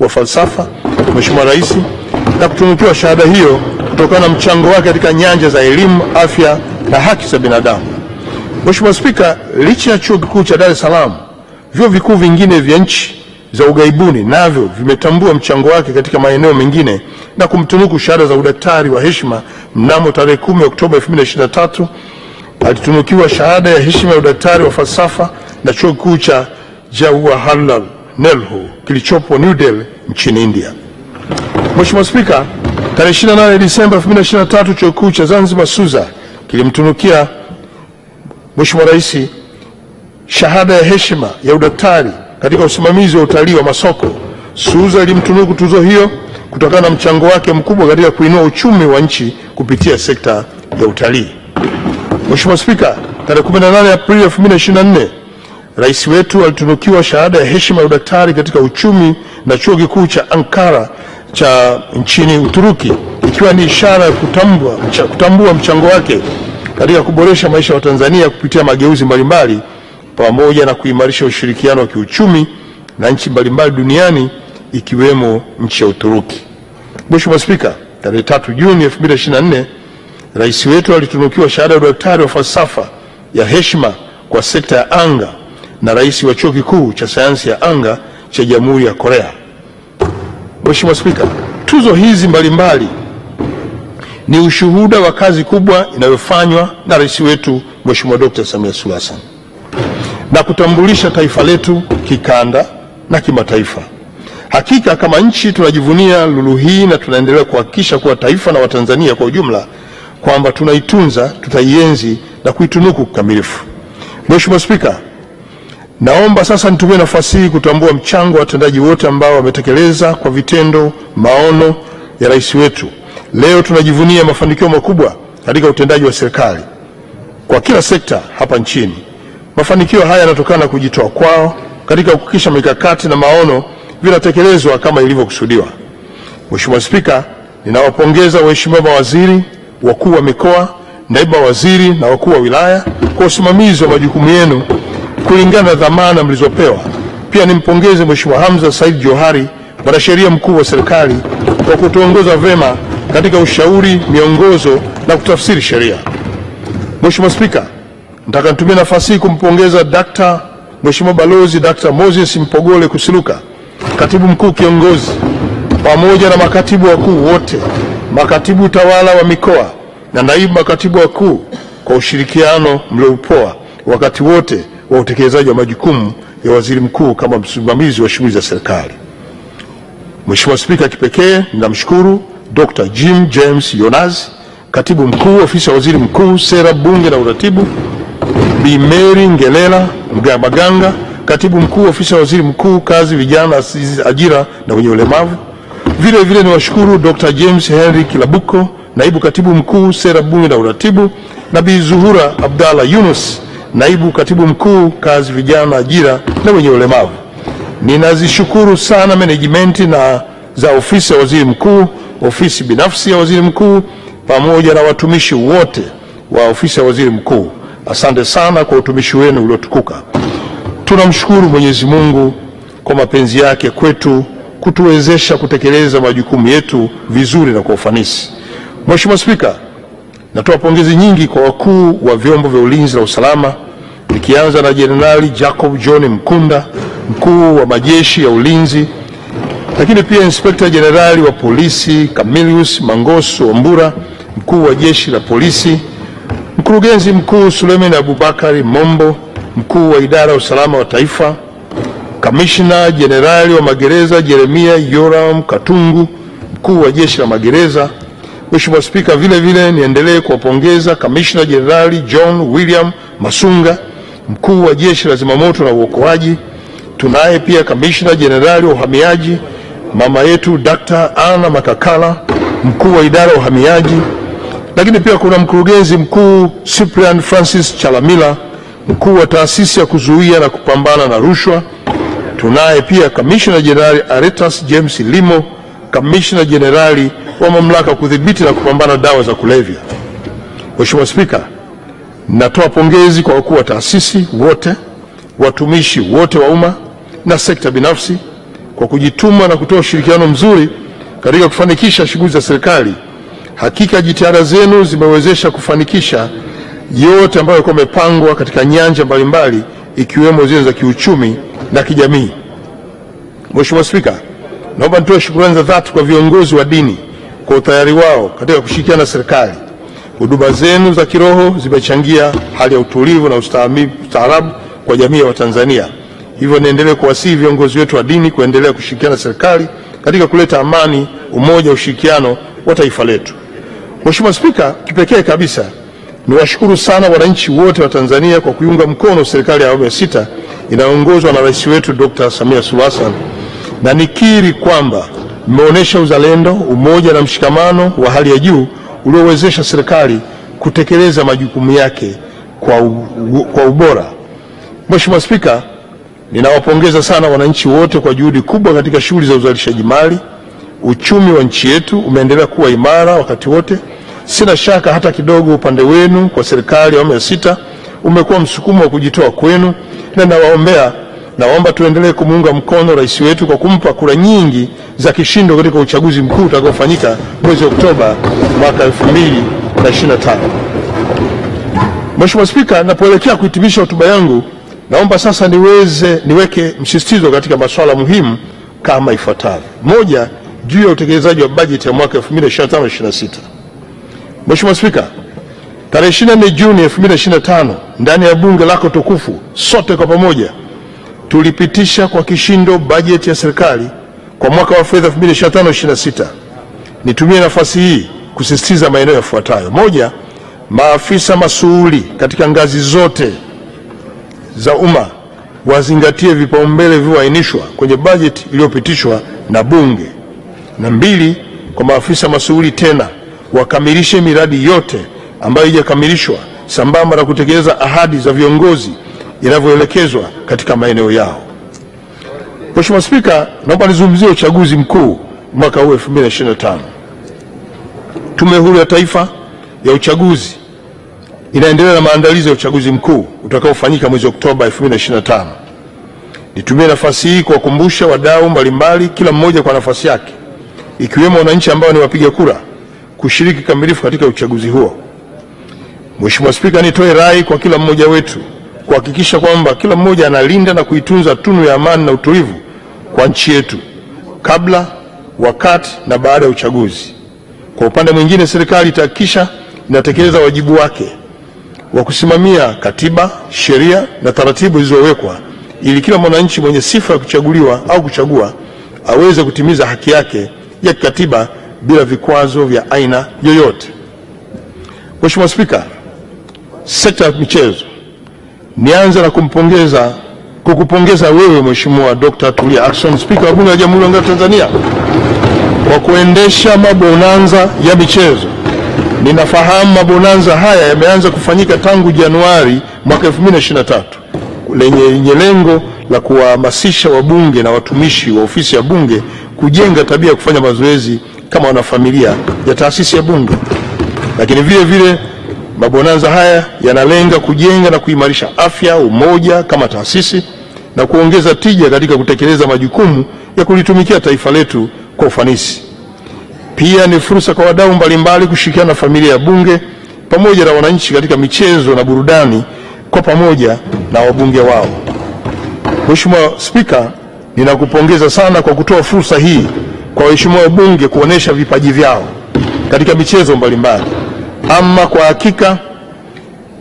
wa falsafa Mheshimiwa Rais na kutunukiwa shahada hiyo kutokana na mchango wake katika nyanja za elimu, afya na haki za binadamu. Mheshimiwa Spika, licha ya Chuo Kikuu cha Dar es Salaam, vyuo vikuu vingine vya nchi za ughaibuni navyo vimetambua mchango wake katika maeneo mengine na kumtunuku shahada za udaktari wa heshima. Mnamo tarehe 10 Oktoba 2023 alitunukiwa shahada ya heshima ya udaktari wa falsafa na Chuo Kikuu cha Jawaharlal Nehru kilichopo New Delhi nchini India. Mheshimiwa Spika, tarehe 28 Disemba 2023 Chuo Kikuu cha Zanzibar SUZA kilimtunukia Mheshimiwa Rais shahada ya heshima ya udaktari katika usimamizi wa utalii wa masoko. SUZA ilimtunuku tuzo hiyo kutokana na mchango wake mkubwa katika kuinua uchumi wa nchi kupitia sekta ya utalii. Mheshimiwa Spika, tarehe 18 Aprili 2024 Rais wetu alitunukiwa shahada ya heshima ya udaktari katika uchumi na Chuo Kikuu cha Ankara cha nchini Uturuki, ikiwa ni ishara ya kutambua mchango wake katika kuboresha maisha ya Tanzania kupitia mageuzi mbalimbali pamoja na kuimarisha ushirikiano wa kiuchumi na nchi mbalimbali duniani ikiwemo nchi ya Uturuki. Mheshimiwa Spika, tarehe 3 Juni 2024 Rais wetu alitunukiwa shahada ya udaktari wa falsafa ya heshima kwa sekta ya anga na Rais wa Chuo Kikuu cha Sayansi ya Anga cha Jamhuri ya Korea. Mheshimiwa Spika, tuzo hizi mbalimbali ni ushuhuda wa kazi kubwa inayofanywa na Rais wetu Mheshimiwa Dr. Samia Suluhu Hassan na kutambulisha taifa letu kikanda na kimataifa. Hakika kama nchi tunajivunia lulu hii na tunaendelea kuhakikisha kuwa taifa na Watanzania kwa ujumla kwamba tunaitunza, tutaienzi na kuitunuku kikamilifu. Mheshimiwa Spika, naomba sasa nitumie nafasi hii kutambua mchango wa watendaji wote ambao wametekeleza kwa vitendo maono ya rais wetu. Leo tunajivunia mafanikio makubwa katika utendaji wa serikali kwa kila sekta hapa nchini. Mafanikio haya yanatokana na kujitoa kwao katika kuhakikisha mikakati na maono vinatekelezwa kama ilivyokusudiwa. Mheshimiwa Spika, ninawapongeza waheshimiwa mawaziri, wakuu wa mikoa, naibu waziri na wakuu wa wilaya kwa usimamizi wa majukumu yenu kulingana na dhamana mlizopewa. Pia nimpongeze Mheshimiwa Hamza Said Johari, mwanasheria mkuu wa serikali, kwa kutuongoza vema katika ushauri, miongozo na kutafsiri sheria. Mheshimiwa Spika, nataka nitumie nafasi hii kumpongeza Mheshimiwa Balozi Dr. Moses Mpogole Kusiluka, Katibu Mkuu Kiongozi, pamoja na makatibu wakuu wote, makatibu tawala wa mikoa na naibu makatibu wakuu kwa ushirikiano mliopoa wakati wote wa utekelezaji wa majukumu ya Waziri Mkuu kama msimamizi wa shughuli za serikali. Mheshimiwa Spika, kipekee ninamshukuru Dr. Jim James Yonazi, Katibu Mkuu Ofisi ya Waziri Mkuu, Sera, Bunge na Uratibu, Bi Mary Ngelela Maganga, Katibu Mkuu Ofisi ya Waziri Mkuu, Kazi, Vijana, Ajira na Wenye Ulemavu. Vile vile niwashukuru Dr. James Henry Kilabuko, Naibu Katibu Mkuu, Sera, Bunge na Uratibu, na Bi Zuhura Abdalla Yunus, Naibu Katibu Mkuu, Kazi, Vijana, Ajira na Wenye Ulemavu. Ninazishukuru sana management za Ofisi ya Waziri Mkuu, ofisi binafsi ya Waziri Mkuu, pamoja na watumishi wote wa Ofisi ya Waziri Mkuu. Asante sana kwa utumishi wenu uliotukuka. Tunamshukuru Mwenyezi Mungu kwa mapenzi yake kwetu kutuwezesha kutekeleza majukumu yetu vizuri na kwa ufanisi. Mheshimiwa Spika, natoa pongezi nyingi kwa wakuu wa vyombo vya ulinzi na usalama, nikianza na Jenerali Jacob John Mkunda, mkuu wa majeshi ya ulinzi, lakini pia Inspekta Jenerali wa polisi Camillus Mangoso Wambura, mkuu wa jeshi la polisi, mkurugenzi mkuu Suleiman Abubakari Mombo, mkuu wa idara ya usalama wa taifa, Kamishna Jenerali wa magereza Jeremia Yoram Katungu, mkuu wa jeshi la magereza. Mheshimiwa Spika, vile vile niendelee kuwapongeza Kamishna Jenerali John William Masunga, mkuu wa jeshi la zimamoto na uokoaji. Tunaye pia Kamishna Jenerali wa uhamiaji mama yetu Dr. Anna Makakala, mkuu wa idara ya uhamiaji. Lakini pia kuna mkurugenzi mkuu Cyprian Francis Chalamila, mkuu wa taasisi ya kuzuia na kupambana na rushwa. Tunaye pia Kamishna Jenerali Aretas James Limo, Kamishna Jenerali wa mamlaka kudhibiti na kupambana dawa za kulevya. Mheshimiwa Spika, natoa pongezi kwa wakuu wa taasisi wote, watumishi wote wa umma na sekta binafsi kwa kujituma na kutoa ushirikiano mzuri katika kufanikisha shughuli za serikali. Hakika jitihada zenu zimewezesha kufanikisha yote ambayo yalikuwa yamepangwa katika nyanja mbalimbali ikiwemo zile za kiuchumi na kijamii. Mheshimiwa Spika, naomba nitoe shukrani za dhati kwa viongozi wa dini kwa utayari wao katika kushirikiana na serikali. Huduma zenu za kiroho zimechangia hali ya utulivu na ustaarabu kwa jamii ya Watanzania. Hivyo niendelee kuwasihi viongozi wetu wa dini kuendelea kushirikiana na serikali katika kuleta amani, umoja, ushirikiano wa taifa letu. Mheshimiwa Spika, kipekee kabisa Niwashukuru sana wananchi wote wa Tanzania kwa kuiunga mkono serikali ya awamu ya 6 inayoongozwa na rais wetu Dr. Samia Suluhu Hassan, na nikiri kwamba mmeonyesha uzalendo, umoja na mshikamano wa hali ya juu uliowezesha serikali kutekeleza majukumu yake kwa ubora. Mheshimiwa Spika, ninawapongeza sana wananchi wote kwa juhudi kubwa katika shughuli za uzalishaji mali. Uchumi wa nchi yetu umeendelea kuwa imara wakati wote. Sina shaka hata kidogo upande wenu kwa serikali ya awamu ya 6 umekuwa msukumo wa kujitoa kwenu, na naomba tuendelee kumuunga mkono rais wetu kwa kumpa kura nyingi za kishindo katika uchaguzi mkuu utakaofanyika mwezi Oktoba mwaka 2025. Mheshimiwa Spika, napoelekea kuhitimisha hotuba yangu, naomba sasa niweke msisitizo katika masuala muhimu kama ifuatavyo. Moja, juu ya utekelezaji wa bajeti ya mwaka 2025/26. Mheshimiwa Spika, tarehe 24 Juni 2025 ndani ya bunge lako tukufu, sote kwa pamoja tulipitisha kwa kishindo bajeti ya serikali kwa mwaka wa fedha 2025/26. Nitumie nafasi hii kusisitiza maeneo yafuatayo. Moja, maafisa masuhuli katika ngazi zote za umma wazingatie vipaumbele vilivyoainishwa kwenye bajeti iliyopitishwa na bunge. Na mbili, kwa maafisa masuhuli tena wakamilishe miradi yote ambayo haijakamilishwa sambamba na kutekeleza ahadi za viongozi inavyoelekezwa katika maeneo yao. Mheshimiwa Spika, naomba nizungumzie uchaguzi mkuu mwaka huu 2025. Tume Huru ya Taifa ya Uchaguzi inaendelea na maandalizi ya uchaguzi mkuu utakaofanyika mwezi Oktoba 2025. Nitumie nafasi hii kuwakumbusha wadau mbalimbali, kila mmoja kwa nafasi yake, ikiwemo wananchi ambao ni wapiga kura, kushiriki kamilifu katika uchaguzi huo. Mheshimiwa Spika, nitoe rai kwa kila mmoja wetu kuhakikisha kwamba kila mmoja analinda na kuitunza tunu ya amani na utulivu kwa nchi yetu kabla, wakati na baada ya uchaguzi. Kwa upande mwingine, serikali itahakikisha inatekeleza wajibu wake wa kusimamia katiba, sheria na taratibu zilizowekwa ili kila mwananchi mwenye sifa ya kuchaguliwa au kuchagua aweze kutimiza haki yake ya kikatiba bila vikwazo vya aina yoyote. Mheshimiwa Spika, sekta ya michezo, nianze na kukupongeza wewe Mheshimiwa Dr. Tulia Ackson, Spika wa Bunge la Jamhuri ya Muungano wa Tanzania, kwa kuendesha mabonanza ya michezo. Ninafahamu mabonanza haya yameanza kufanyika tangu Januari mwaka 2023 lenye lengo la kuwahamasisha wabunge na watumishi wa ofisi ya Bunge kujenga tabia ya kufanya mazoezi kama wanafamilia ya taasisi ya Bunge. Lakini vile vile mabonanza haya yanalenga kujenga na kuimarisha afya, umoja kama taasisi na kuongeza tija katika kutekeleza majukumu ya kulitumikia taifa letu kwa ufanisi. Pia ni fursa kwa wadau mbalimbali kushirikiana na familia ya Bunge pamoja na wananchi katika michezo na burudani kwa pamoja na wabunge wao. Mheshimiwa Spika, ninakupongeza sana kwa kutoa fursa hii kwa waheshimiwa wabunge kuonesha vipaji vyao katika michezo mbalimbali. Ama kwa hakika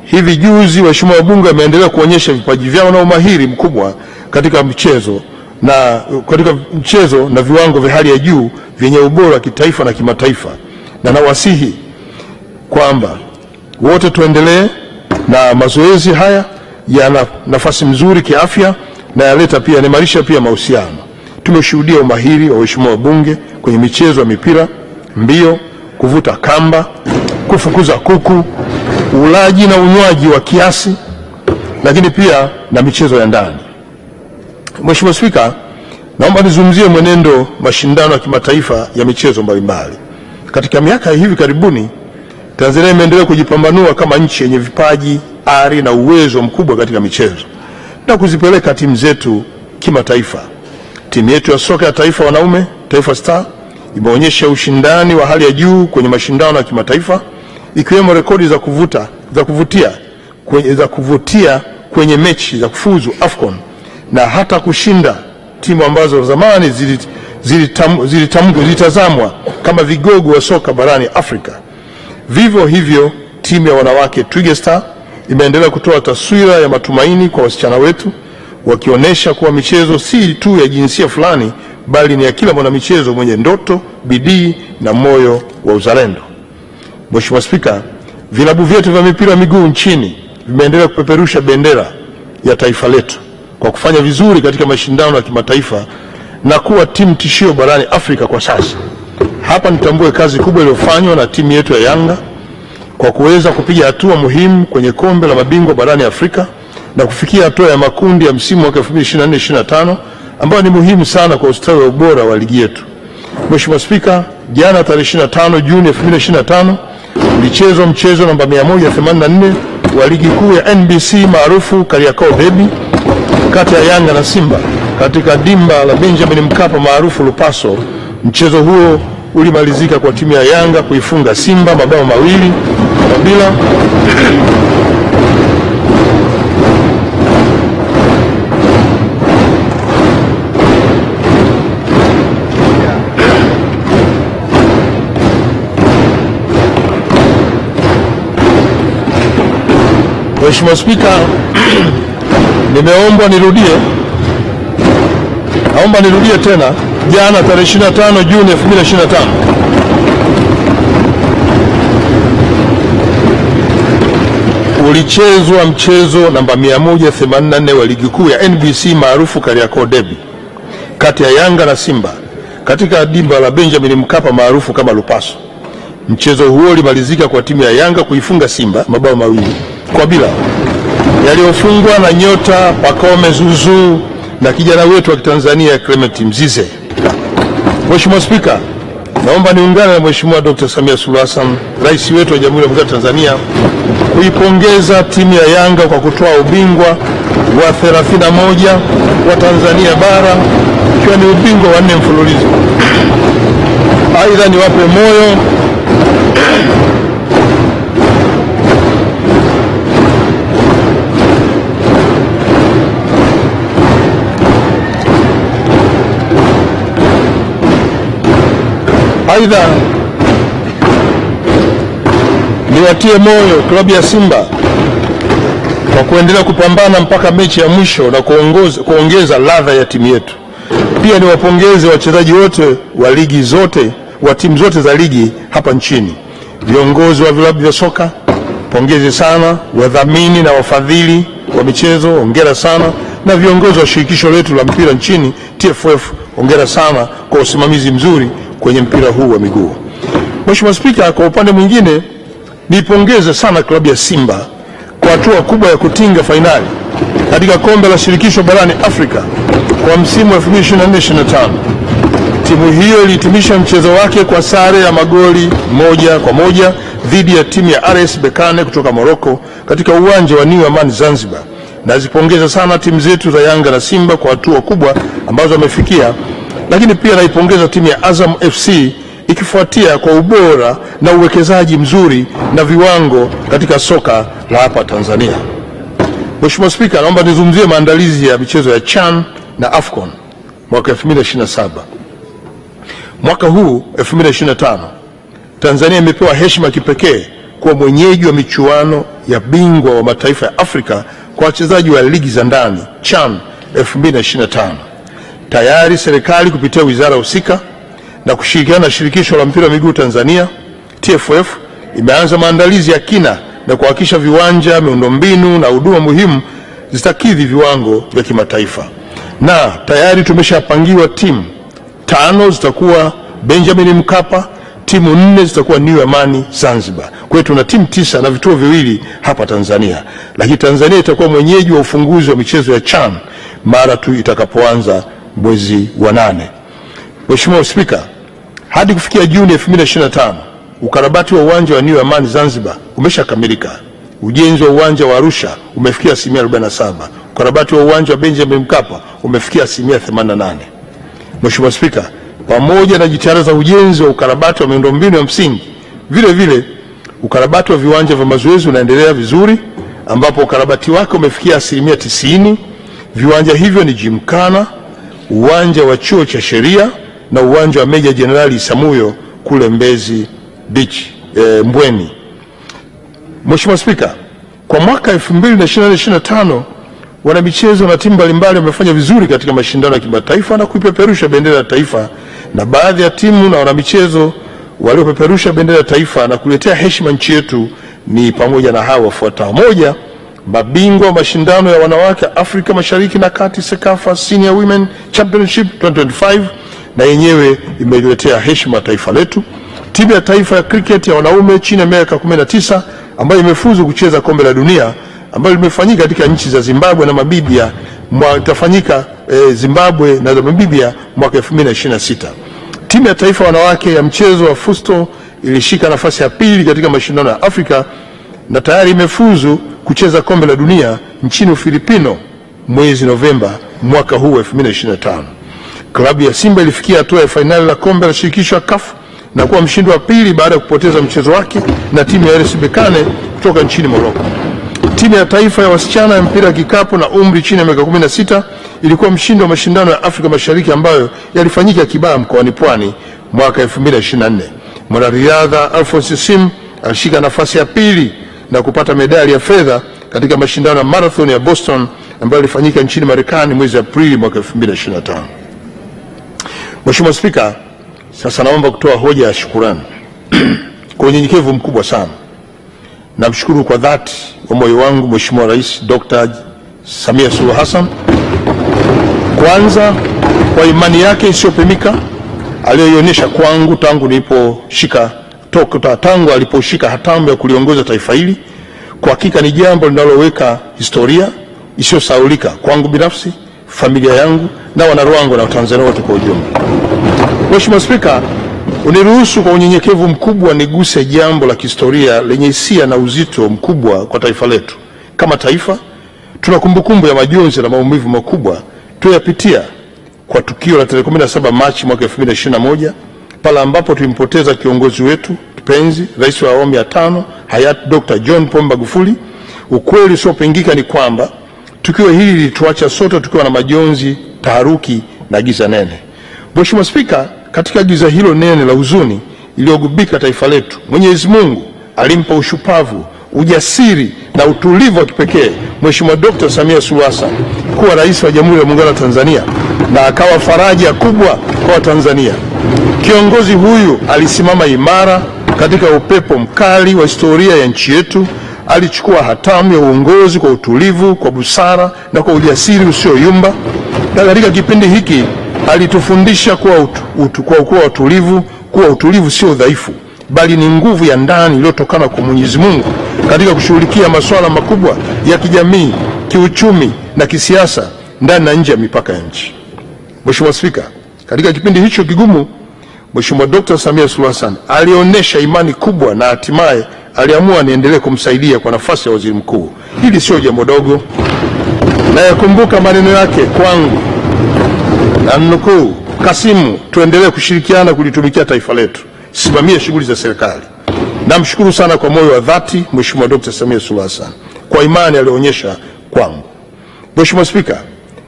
hivi juzi waheshimiwa wabunge wameendelea kuonyesha vipaji vyao na umahiri mkubwa katika michezo na viwango vya hali ya juu vyenye ubora wa kitaifa na kimataifa, na nawasihi kwamba wote tuendelee na mazoezi haya. Yana nafasi mzuri kiafya na yanaimarisha pia mahusiano. Tumeshuhudia umahiri wa waheshimiwa wabunge kwenye michezo ya mipira, mbio, kuvuta kamba, kufukuza kuku, ulaji na unywaji wa kiasi, lakini pia na michezo ya ndani. Mheshimiwa Spika, naomba nizungumzie mwenendo mashindano ya kimataifa ya michezo mbalimbali. Katika miaka hivi karibuni, Tanzania imeendelea kujipambanua kama nchi yenye vipaji, ari na uwezo mkubwa katika michezo na kuzipeleka timu zetu kimataifa. Timu yetu ya soka ya taifa wanaume, Taifa Star, imeonyesha ushindani wa hali ya juu kwenye mashindano ya kimataifa, ikiwemo rekodi za kuvutia kwenye mechi za kufuzu AFCON na hata kushinda timu ambazo zamani zilitazamwa kama vigogo wa soka barani Afrika. Vivyo hivyo, timu ya wanawake Twiga Star imeendelea kutoa taswira ya matumaini kwa wasichana wetu, wakionyesha kuwa michezo si tu ya jinsia fulani bali ni ya kila mwanamichezo mwenye ndoto, bidii na moyo wa uzalendo. Mheshimiwa Spika, Vilabu vyetu vya mipira miguu nchini vimeendelea kupeperusha bendera ya taifa letu kwa kufanya vizuri katika mashindano ya kimataifa na kuwa timu tishio barani Afrika kwa sasa. Hapa nitambue kazi kubwa iliyofanywa na timu yetu ya Yanga kwa kuweza kupiga hatua muhimu kwenye kombe la mabingwa barani Afrika na kufikia hatua ya makundi ya msimu wa 2024-2025 ambayo ni muhimu sana kwa ustawi wa ubora wa ligi yetu. Mheshimiwa Spika, jana tarehe 25 Juni 2025 ulichezwa mchezo namba 184 wa ligi kuu ya NBC maarufu Kariakoo Derby kati ya Yanga na Simba katika dimba la Benjamin Mkapa maarufu Lupaso. Mchezo huo ulimalizika kwa timu ya Yanga kuifunga Simba mabao 2-0. Mheshimiwa Spika, naomba nirudie tena. Jana tarehe 25 Juni 2025 ulichezwa mchezo namba 184 wa ligi kuu ya NBC maarufu Kariakoo Derby kati ya Yanga na Simba katika dimba la Benjamin Mkapa maarufu kama Lupaso. Mchezo huo ulimalizika kwa timu ya Yanga kuifunga Simba mabao 2-0 yaliyofungwa na nyota Pacome Zuzu na kijana wetu wa Tanzania Clement Mzize. Mheshimiwa Spika, naomba niungane na Mheshimiwa Dr. Samia Suluhu Hassan, Rais wetu wa Jamhuri ya Muungano wa Tanzania, kuipongeza timu ya Yanga kwa kutoa ubingwa wa 31 wa Tanzania bara, ikiwa ni ubingwa wa 4 mfululizo. Aidha, niwape moyo niwatie moyo klabu ya Simba kwa kuendelea kupambana mpaka mechi ya mwisho na kuongeza ladha ya timu yetu. Pia niwapongeze wachezaji wote wa ligi zote wa timu zote za ligi hapa nchini. Viongozi wa vilabu vya soka, pongezi sana. Wadhamini na wafadhili wa michezo, hongera sana. Na viongozi wa shirikisho letu la mpira nchini TFF, hongera sana kwa usimamizi mzuri kwenye mpira huu wa miguu. Mheshimiwa Spika, kwa upande mwingine nipongeze sana klabu ya Simba kwa hatua kubwa ya kutinga fainali katika kombe la shirikisho barani Afrika kwa msimu wa 2024-2025. Timu hiyo ilihitimisha mchezo wake kwa sare ya magoli 1-1 dhidi ya timu ya RS Berkane kutoka Morocco katika uwanja wa New Amaan Zanzibar. Nazipongeza sana timu zetu za Yanga na Simba kwa hatua kubwa ambazo wamefikia, lakini pia naipongeza timu ya Azam FC ikifuatia kwa ubora na uwekezaji mzuri na viwango katika soka la hapa Tanzania. Mheshimiwa Spika, naomba nizungumzie maandalizi ya michezo ya CHAN na AFCON mwaka 2027. Mwaka huu 2025 Tanzania imepewa heshima kipekee kuwa mwenyeji wa michuano ya bingwa wa mataifa ya Afrika kwa wachezaji wa ligi za ndani CHAN 2025. Tayari serikali kupitia wizara husika na kushirikiana na shirikisho la mpira wa miguu Tanzania TFF imeanza maandalizi ya kina na kuhakikisha viwanja, miundombinu na huduma muhimu zitakidhi viwango vya kimataifa. Na tayari tumeshapangiwa timu 5 zitakuwa Benjamin Mkapa, timu 4 zitakuwa New Amaan Zanzibar. Kwa hiyo tuna timu 9 na vituo 2 hapa Tanzania. Lakini Tanzania itakuwa mwenyeji wa ufunguzi wa michezo ya CHAN mara tu itakapoanza mwezi wa 8. Mheshimiwa Spika, hadi kufikia Juni 2025 ukarabati wa uwanja wa New Amaan Zanzibar umeshakamilika. Ujenzi wa uwanja wa Arusha umefikia 47%. Ukarabati wa uwanja wa Benjamin Mkapa umefikia 88%. Mheshimiwa Spika, pamoja na jitihada za ujenzi wa ukarabati wa miundombinu ya msingi, vile vile ukarabati wa viwanja vya mazoezi unaendelea vizuri ambapo ukarabati wake umefikia 90%. Viwanja hivyo ni Gymkhana, uwanja wa chuo cha sheria na uwanja wa Meja Jenerali Isamuhyo kule Mbezi Beach, Mbweni. Mheshimiwa Spika, kwa mwaka 2024-2025 wanamichezo na timu mbalimbali wamefanya vizuri katika mashindano ya kimataifa na kuipeperusha bendera ya taifa, na baadhi ya timu na wanamichezo waliopeperusha bendera ya taifa na kuletea heshima nchi yetu ni pamoja na hawa wafuatao: moja, mabingwa wa mashindano ya wanawake Afrika Mashariki na Kati Sekafa Senior Women Championship 2025, na yenyewe imeletea heshima taifa letu. Timu ya taifa ya cricket ya wanaume chini ya miaka 19 ambayo imefuzu kucheza kombe la dunia ambayo limefanyika katika nchi za Zimbabwe na Namibia, itafanyika Zimbabwe na Namibia mwaka 2026. Timu ya taifa wanawake ya mchezo wa fusto ilishika nafasi ya pili katika mashindano ya Afrika na tayari imefuzu kucheza kombe la dunia nchini Ufilipino mwezi Novemba mwaka huu 2025. Klabu ya Simba ilifikia hatua ya fainali la kombe la shirikisho la CAF na kuwa mshindi wa pili baada ya kupoteza mchezo wake na timu ya RS Berkane kutoka nchini Morocco. Timu ya taifa ya wasichana ya mpira wa kikapu na umri chini ya miaka 16 ilikuwa mshindi wa mashindano ya Afrika Mashariki ambayo yalifanyika Kibaha mkoani Pwani mwaka 2024. Mwanariadha Alphonse Sim alishika nafasi ya pili na kupata medali ya fedha katika mashindano ya marathon ya Boston ambayo yalifanyika nchini Marekani mwezi Aprili mwaka 2025. Mheshimiwa Spika, sasa naomba kutoa hoja ya shukrani. Kwa unyenyekevu mkubwa sana namshukuru kwa dhati wa moyo wangu Mheshimiwa Rais Dr. Samia Suluhu Hassan, kwanza kwa imani yake isiyopimika aliyoionyesha kwangu tangu aliposhika hatamu ya kuliongoza taifa hili. Kwa hakika ni jambo linaloweka historia isiyosahaulika kwangu binafsi, familia yangu na wanaruangwa na Watanzania wote kwa ujumla. Mheshimiwa Spika, uniruhusu kwa unyenyekevu mkubwa niguse jambo la kihistoria lenye hisia na uzito mkubwa kwa taifa letu. Kama taifa, tuna kumbukumbu ya majonzi na maumivu makubwa tuyapitia kwa tukio la tarehe 17 Machi mwaka 2021 pale ambapo tulimpoteza kiongozi wetu kipenzi, rais wa awamu ya 5 hayati Dr. John Pombe Magufuli. Ukweli usiopingika ni kwamba tukio hili lilituacha sote tukiwa na majonzi, taharuki na giza nene. Mheshimiwa Spika, katika giza hilo nene la huzuni iliyogubika taifa letu, Mwenyezi Mungu alimpa ushupavu, ujasiri na utulivu wa kipekee Mheshimiwa Dr. Samia Suluhu Hassan kuwa rais wa Jamhuri ya Muungano wa Tanzania na akawa faraja kubwa kwa Watanzania. Kiongozi huyu alisimama imara katika upepo mkali wa historia ya nchi yetu. Alichukua hatamu ya uongozi kwa utulivu, kwa busara na kwa ujasiri usioyumba. Na katika kipindi hiki alitufundisha kuwa utulivu sio udhaifu, bali ni nguvu ya ndani iliyotokana kwa Mwenyezi Mungu katika kushughulikia masuala makubwa ya kijamii, kiuchumi na kisiasa ndani na nje ya mipaka ya nchi. Mheshimiwa Spika, katika kipindi hicho kigumu, Mheshimiwa Dr. Samia Suluhu Hassan alionyesha imani kubwa na hatimaye aliamua niendelee kumsaidia kwa nafasi ya waziri mkuu. Hili sio jambo dogo. Na yakumbuka maneno yake kwangu, na nukuu: Kasimu, tuendelee kushirikiana kulitumikia taifa letu, simamia shughuli za serikali. Namshukuru sana kwa moyo wa dhati Mheshimiwa Dr. Samia Suluhu Hassan kwa imani aliyoonyesha kwangu. Mheshimiwa Spika,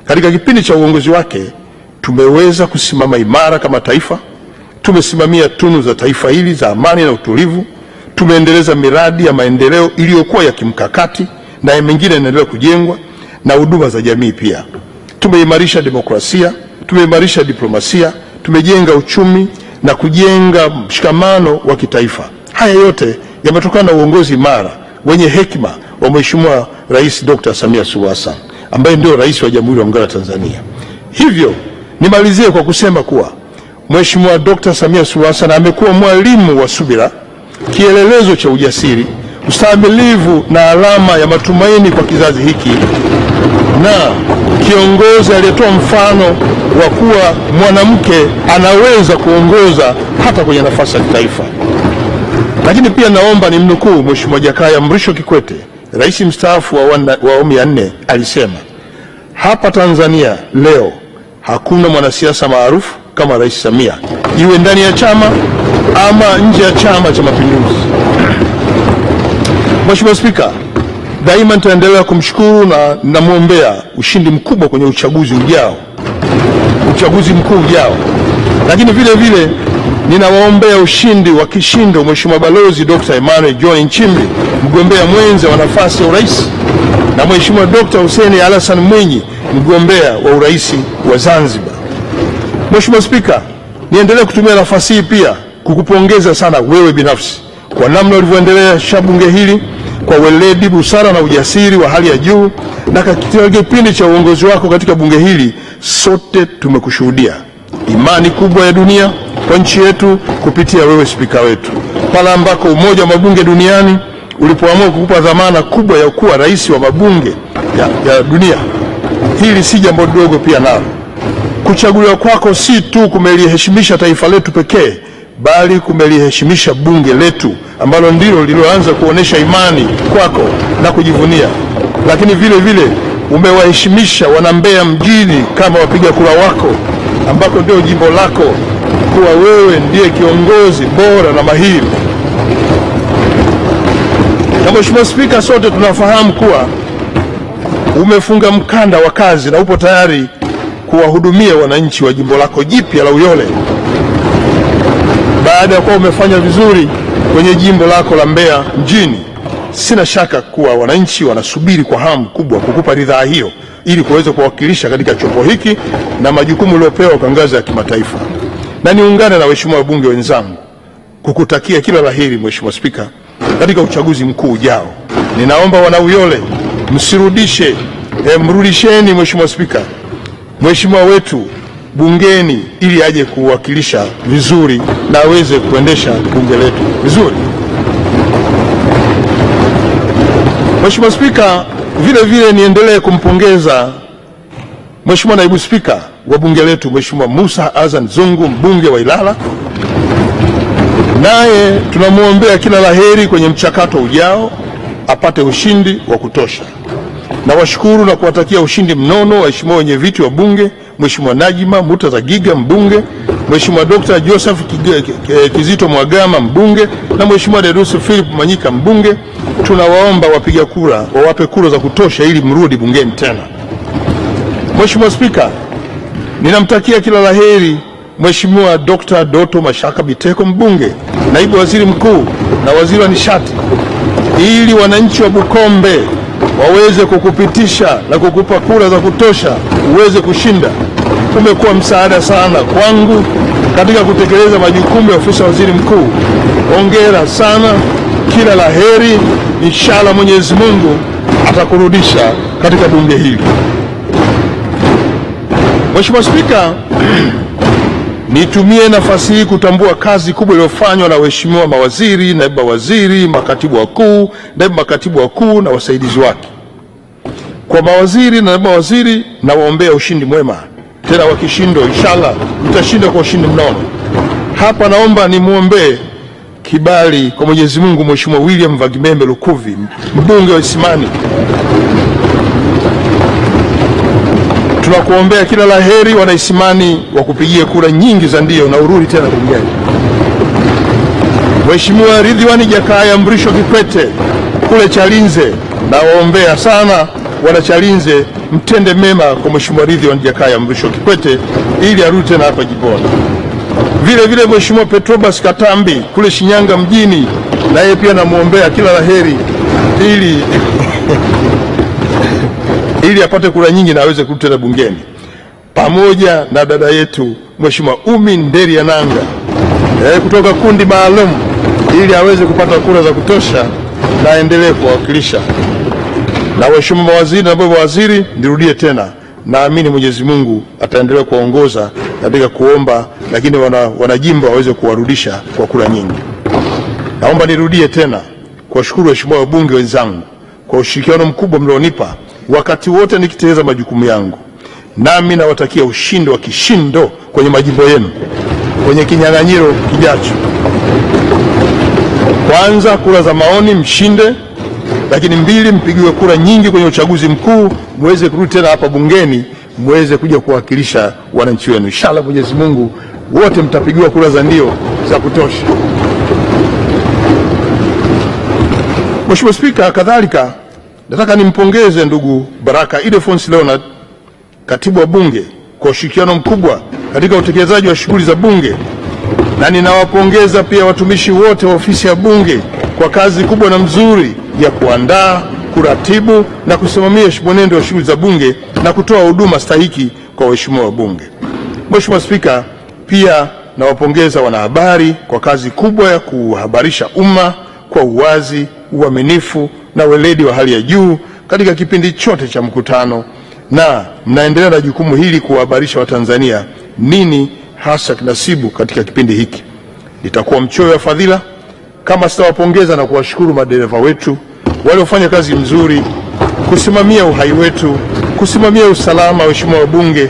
katika kipindi cha uongozi wake tumeweza kusimama imara kama taifa. Tumesimamia tunu za taifa hili za amani na utulivu. Tumeendeleza miradi ya maendeleo iliyokuwa ya kimkakati na mengine inaendelea kujengwa, na huduma za jamii pia. Tumeimarisha demokrasia, tumeimarisha diplomasia, tumejenga uchumi na kujenga mshikamano wa kitaifa. Haya yote yametokana na uongozi imara wenye hekima wa Mheshimiwa Rais Dr. Samia Suluhu Hassan ambaye ndio rais wa Jamhuri ya Muungano wa Tanzania. Hivyo nimalizie kwa kusema kuwa Mheshimiwa Dr. Samia Suluhu Hassan amekuwa mwalimu wa subira, kielelezo cha ujasiri, ustahimilivu na alama ya matumaini kwa kizazi hiki, na kiongozi aliyetoa mfano wa kuwa mwanamke anaweza kuongoza hata kwenye nafasi ya kitaifa. Lakini pia naomba nimnukuu Mheshimiwa Jakaya Mrisho Kikwete, rais mstaafu wa awamu ya 4, alisema, hapa Tanzania leo hakuna mwanasiasa maarufu kama Rais Samia, iwe ndani ya chama ama nje ya Chama cha Mapinduzi. Mheshimiwa Spika, daima nitaendelea kumshukuru na namwombea ushindi mkubwa kwenye uchaguzi mkuu ujao. Lakini vile vile ninawaombea ushindi wa kishindo Mheshimiwa Balozi Dr. Emmanuel John Nchimbi, mgombea mwenza wa nafasi ya urais, na Mheshimiwa Dr. Hussein Hassan Mwinyi, mgombea wa urais wa Zanzibar. Mheshimiwa Spika, niendelee kutumia nafasi hii pia kukupongeza sana wewe binafsi, kwa namna ulivyoendelea bunge hili kwa weledi, busara na ujasiri wa hali ya juu, na katika kipindi cha uongozi wako katika bunge hili sote tumekushuhudia imani kubwa ya dunia kwa nchi yetu kupitia wewe spika wetu, pale ambako Umoja wa Mabunge Duniani ulipoamua kukupa dhamana kubwa ya kuwa rais wa mabunge ya dunia. Hili si jambo dogo pia nalo. Kuchaguliwa kwako si tu kumeliheshimisha taifa letu pekee, bali kumeliheshimisha bunge letu ambalo ndilo lililoanza kuonesha imani kwako na kujivunia. Lakini vile vile umewaheshimisha wana Mbeya mjini kama wapiga kura wako, ambako ndio jimbo lako, kuwa wewe ndiye kiongozi bora na mahiri. Na Mheshimiwa Spika, sote tunafahamu kuwa umefunga mkanda wa kazi na upo tayari kuwahudumia wananchi wa jimbo lako jipya la Uyole. Baada ya kuwa umefanya vizuri kwenye jimbo lako la Mbeya mjini, sina shaka kuwa wananchi wanasubiri kwa hamu kubwa kukupa ridhaa hiyo ili kuweza kuwakilisha katika chombo hiki na majukumu uliopewa kwa ngazi ya kimataifa. Na niungane na waheshimiwa wabunge wenzangu kukutakia kila laheri Mheshimiwa Spika katika uchaguzi mkuu ujao. Ninaomba wana Uyole mrudisheni Mheshimiwa Spika mheshimiwa wetu bungeni ili aje kuwakilisha vizuri na aweze kuendesha bunge letu vizuri. Mheshimiwa Spika, vile vile niendelee kumpongeza Mheshimiwa Naibu Spika wa bunge letu Mheshimiwa Musa Azan Zungu, mbunge wa Ilala. Naye tunamwombea kila laheri kwenye mchakato ujao, apate ushindi wa kutosha. Na washukuru na kuwatakia ushindi mnono waheshimiwa wenye viti wa bunge, Mheshimiwa Najima Murtaza Giga mbunge, Mheshimiwa Dr. Joseph Kizito Mwagama mbunge, na Mheshimiwa Dedusu Philip Manyika mbunge. Tunawaomba wapiga kura wawape kura za kutosha ili mrudi bungeni tena. Mheshimiwa Spika, ninamtakia kila laheri Mheshimiwa Dr. Doto Mashaka Biteko mbunge, naibu waziri mkuu na waziri wa nishati, ili wananchi wa Bukombe waweze kukupitisha na kukupa kura za kutosha uweze kushinda. Umekuwa msaada sana kwangu katika kutekeleza majukumu ya ofisi ya waziri mkuu. Hongera sana, kila laheri. Inshallah Mwenyezi Mungu atakurudisha katika bunge hili. Mheshimiwa Spika, nitumie nafasi hii kutambua kazi kubwa iliyofanywa na waheshimiwa mawaziri, naibu waziri, makatibu wakuu, naibu makatibu wakuu na wasaidizi wake. Kwa mawaziri na naibu mawaziri, na waombea ushindi mwema tena wa kishindo. Inshallah mtashinda kwa ushindi mnono. Hapa naomba nimuombee kibali kwa Mwenyezi Mungu Mheshimiwa William Vagimembe Lukuvi, mbunge wa Isimani. Tunakuombea kila laheri wana Isimani, wakupigie kura nyingi za ndio na urudi tena bungeni. Mheshimiwa Ridhiwani Jakaya Mrisho Kikwete kule Chalinze, na waombea sana wana Chalinze, mtende mema kwa Mheshimiwa Ridhiwani Jakaya Mrisho Kikwete ili arudi tena hapa jimboni. Vile vile Mheshimiwa Petrobas Katambi kule Shinyanga mjini, na yeye pia namuombea kila laheri ili apate kura nyingi na aweze kurudi tena bungeni, pamoja na dada yetu Mheshimiwa Umi Nderi ya Nanga kutoka kundi maalum, ili aweze kupata kura za kutosha na aendelee kuwakilisha. Na waheshimiwa mawaziri na naibu waziri, nirudie tena, naamini Mwenyezi Mungu ataendelea kuwaongoza katika kuomba, lakini wanajimbo waweze kuwarudisha kwa kura nyingi. Naomba nirudie tena kuwashukuru waheshimiwa wabunge wenzangu kwa ushirikiano mkubwa mlionipa wakati wote nikitekeleza majukumu yangu. Nami nawatakia ushindi wa kishindo kwenye majimbo yenu kwenye kinyang'anyiro kijacho. Kwanza, kura za maoni mshinde, lakini mbili, mpigiwe kura nyingi kwenye uchaguzi mkuu, muweze kurudi tena hapa bungeni, muweze kuja kuwakilisha wananchi wenu. Inshallah Mwenyezi Mungu wote mtapigiwa kura za ndio za kutosha. Mheshimiwa Spika, kadhalika nataka nimpongeze ndugu Baraka Ildefonsi Leonard, katibu wa bunge, kwa ushirikiano mkubwa katika utekelezaji wa shughuli za bunge, na ninawapongeza pia watumishi wote wa ofisi ya bunge kwa kazi kubwa na mzuri ya kuandaa, kuratibu na kusimamia mwenendo wa shughuli za bunge na kutoa huduma stahiki kwa waheshimiwa wabunge. Mheshimiwa Spika, pia nawapongeza wanahabari kwa kazi kubwa ya kuhabarisha umma kwa uwazi, uaminifu na weledi wa hali ya juu katika kipindi chote cha mkutano, na mnaendelea na jukumu hili kuwahabarisha Watanzania nini hasa kinasibu katika kipindi hiki. Nitakuwa mchoyo wa fadhila kama sitawapongeza na kuwashukuru madereva wetu waliofanya kazi mzuri kusimamia uhai wetu, kusimamia usalama wa waheshimiwa wabunge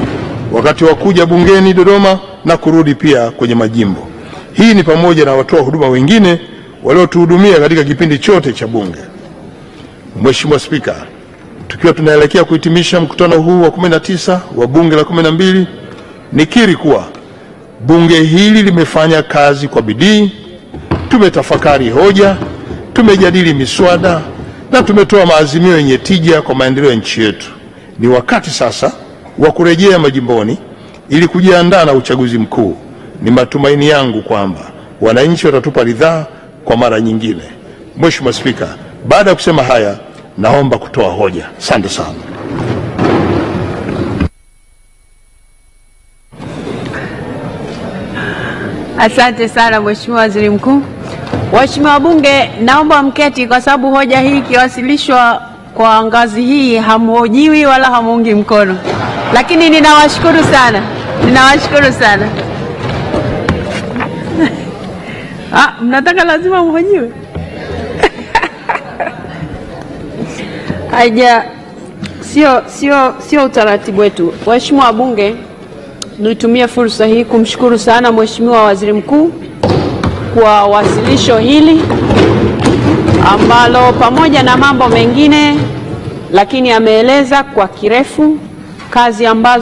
wakati wa kuja bungeni Dodoma na kurudi pia kwenye majimbo. Hii ni pamoja na watoa huduma wengine waliotuhudumia katika kipindi chote cha bunge. Mheshimiwa Spika, tukiwa tunaelekea kuhitimisha mkutano huu wa 19 wa bunge la 12, nikiri kuwa bunge hili limefanya kazi kwa bidii, tumetafakari hoja, tumejadili miswada na tumetoa maazimio yenye tija kwa maendeleo ya nchi yetu. Ni wakati sasa wa kurejea majimboni ili kujiandaa na uchaguzi mkuu. Ni matumaini yangu kwamba wananchi watatupa ridhaa kwa mara nyingine. Mheshimiwa Spika, baada ya kusema haya, naomba kutoa hoja. Asante sana. Asante sana Mheshimiwa Waziri Mkuu. Waheshimiwa wabunge, naomba mketi kwa sababu hoja hii ikiwasilishwa kwa ngazi hii hamhojiwi wala hamuungi mkono. Lakini ninawashukuru sana. Ninawashukuru sana. Mnataka lazima mhojiwe? Haja sio utaratibu wetu. Waheshimiwa wabunge, nitumie fursa hii kumshukuru sana Mheshimiwa Waziri Mkuu kwa wasilisho hili ambalo pamoja na mambo mengine lakini ameeleza kwa kirefu kazi ambazo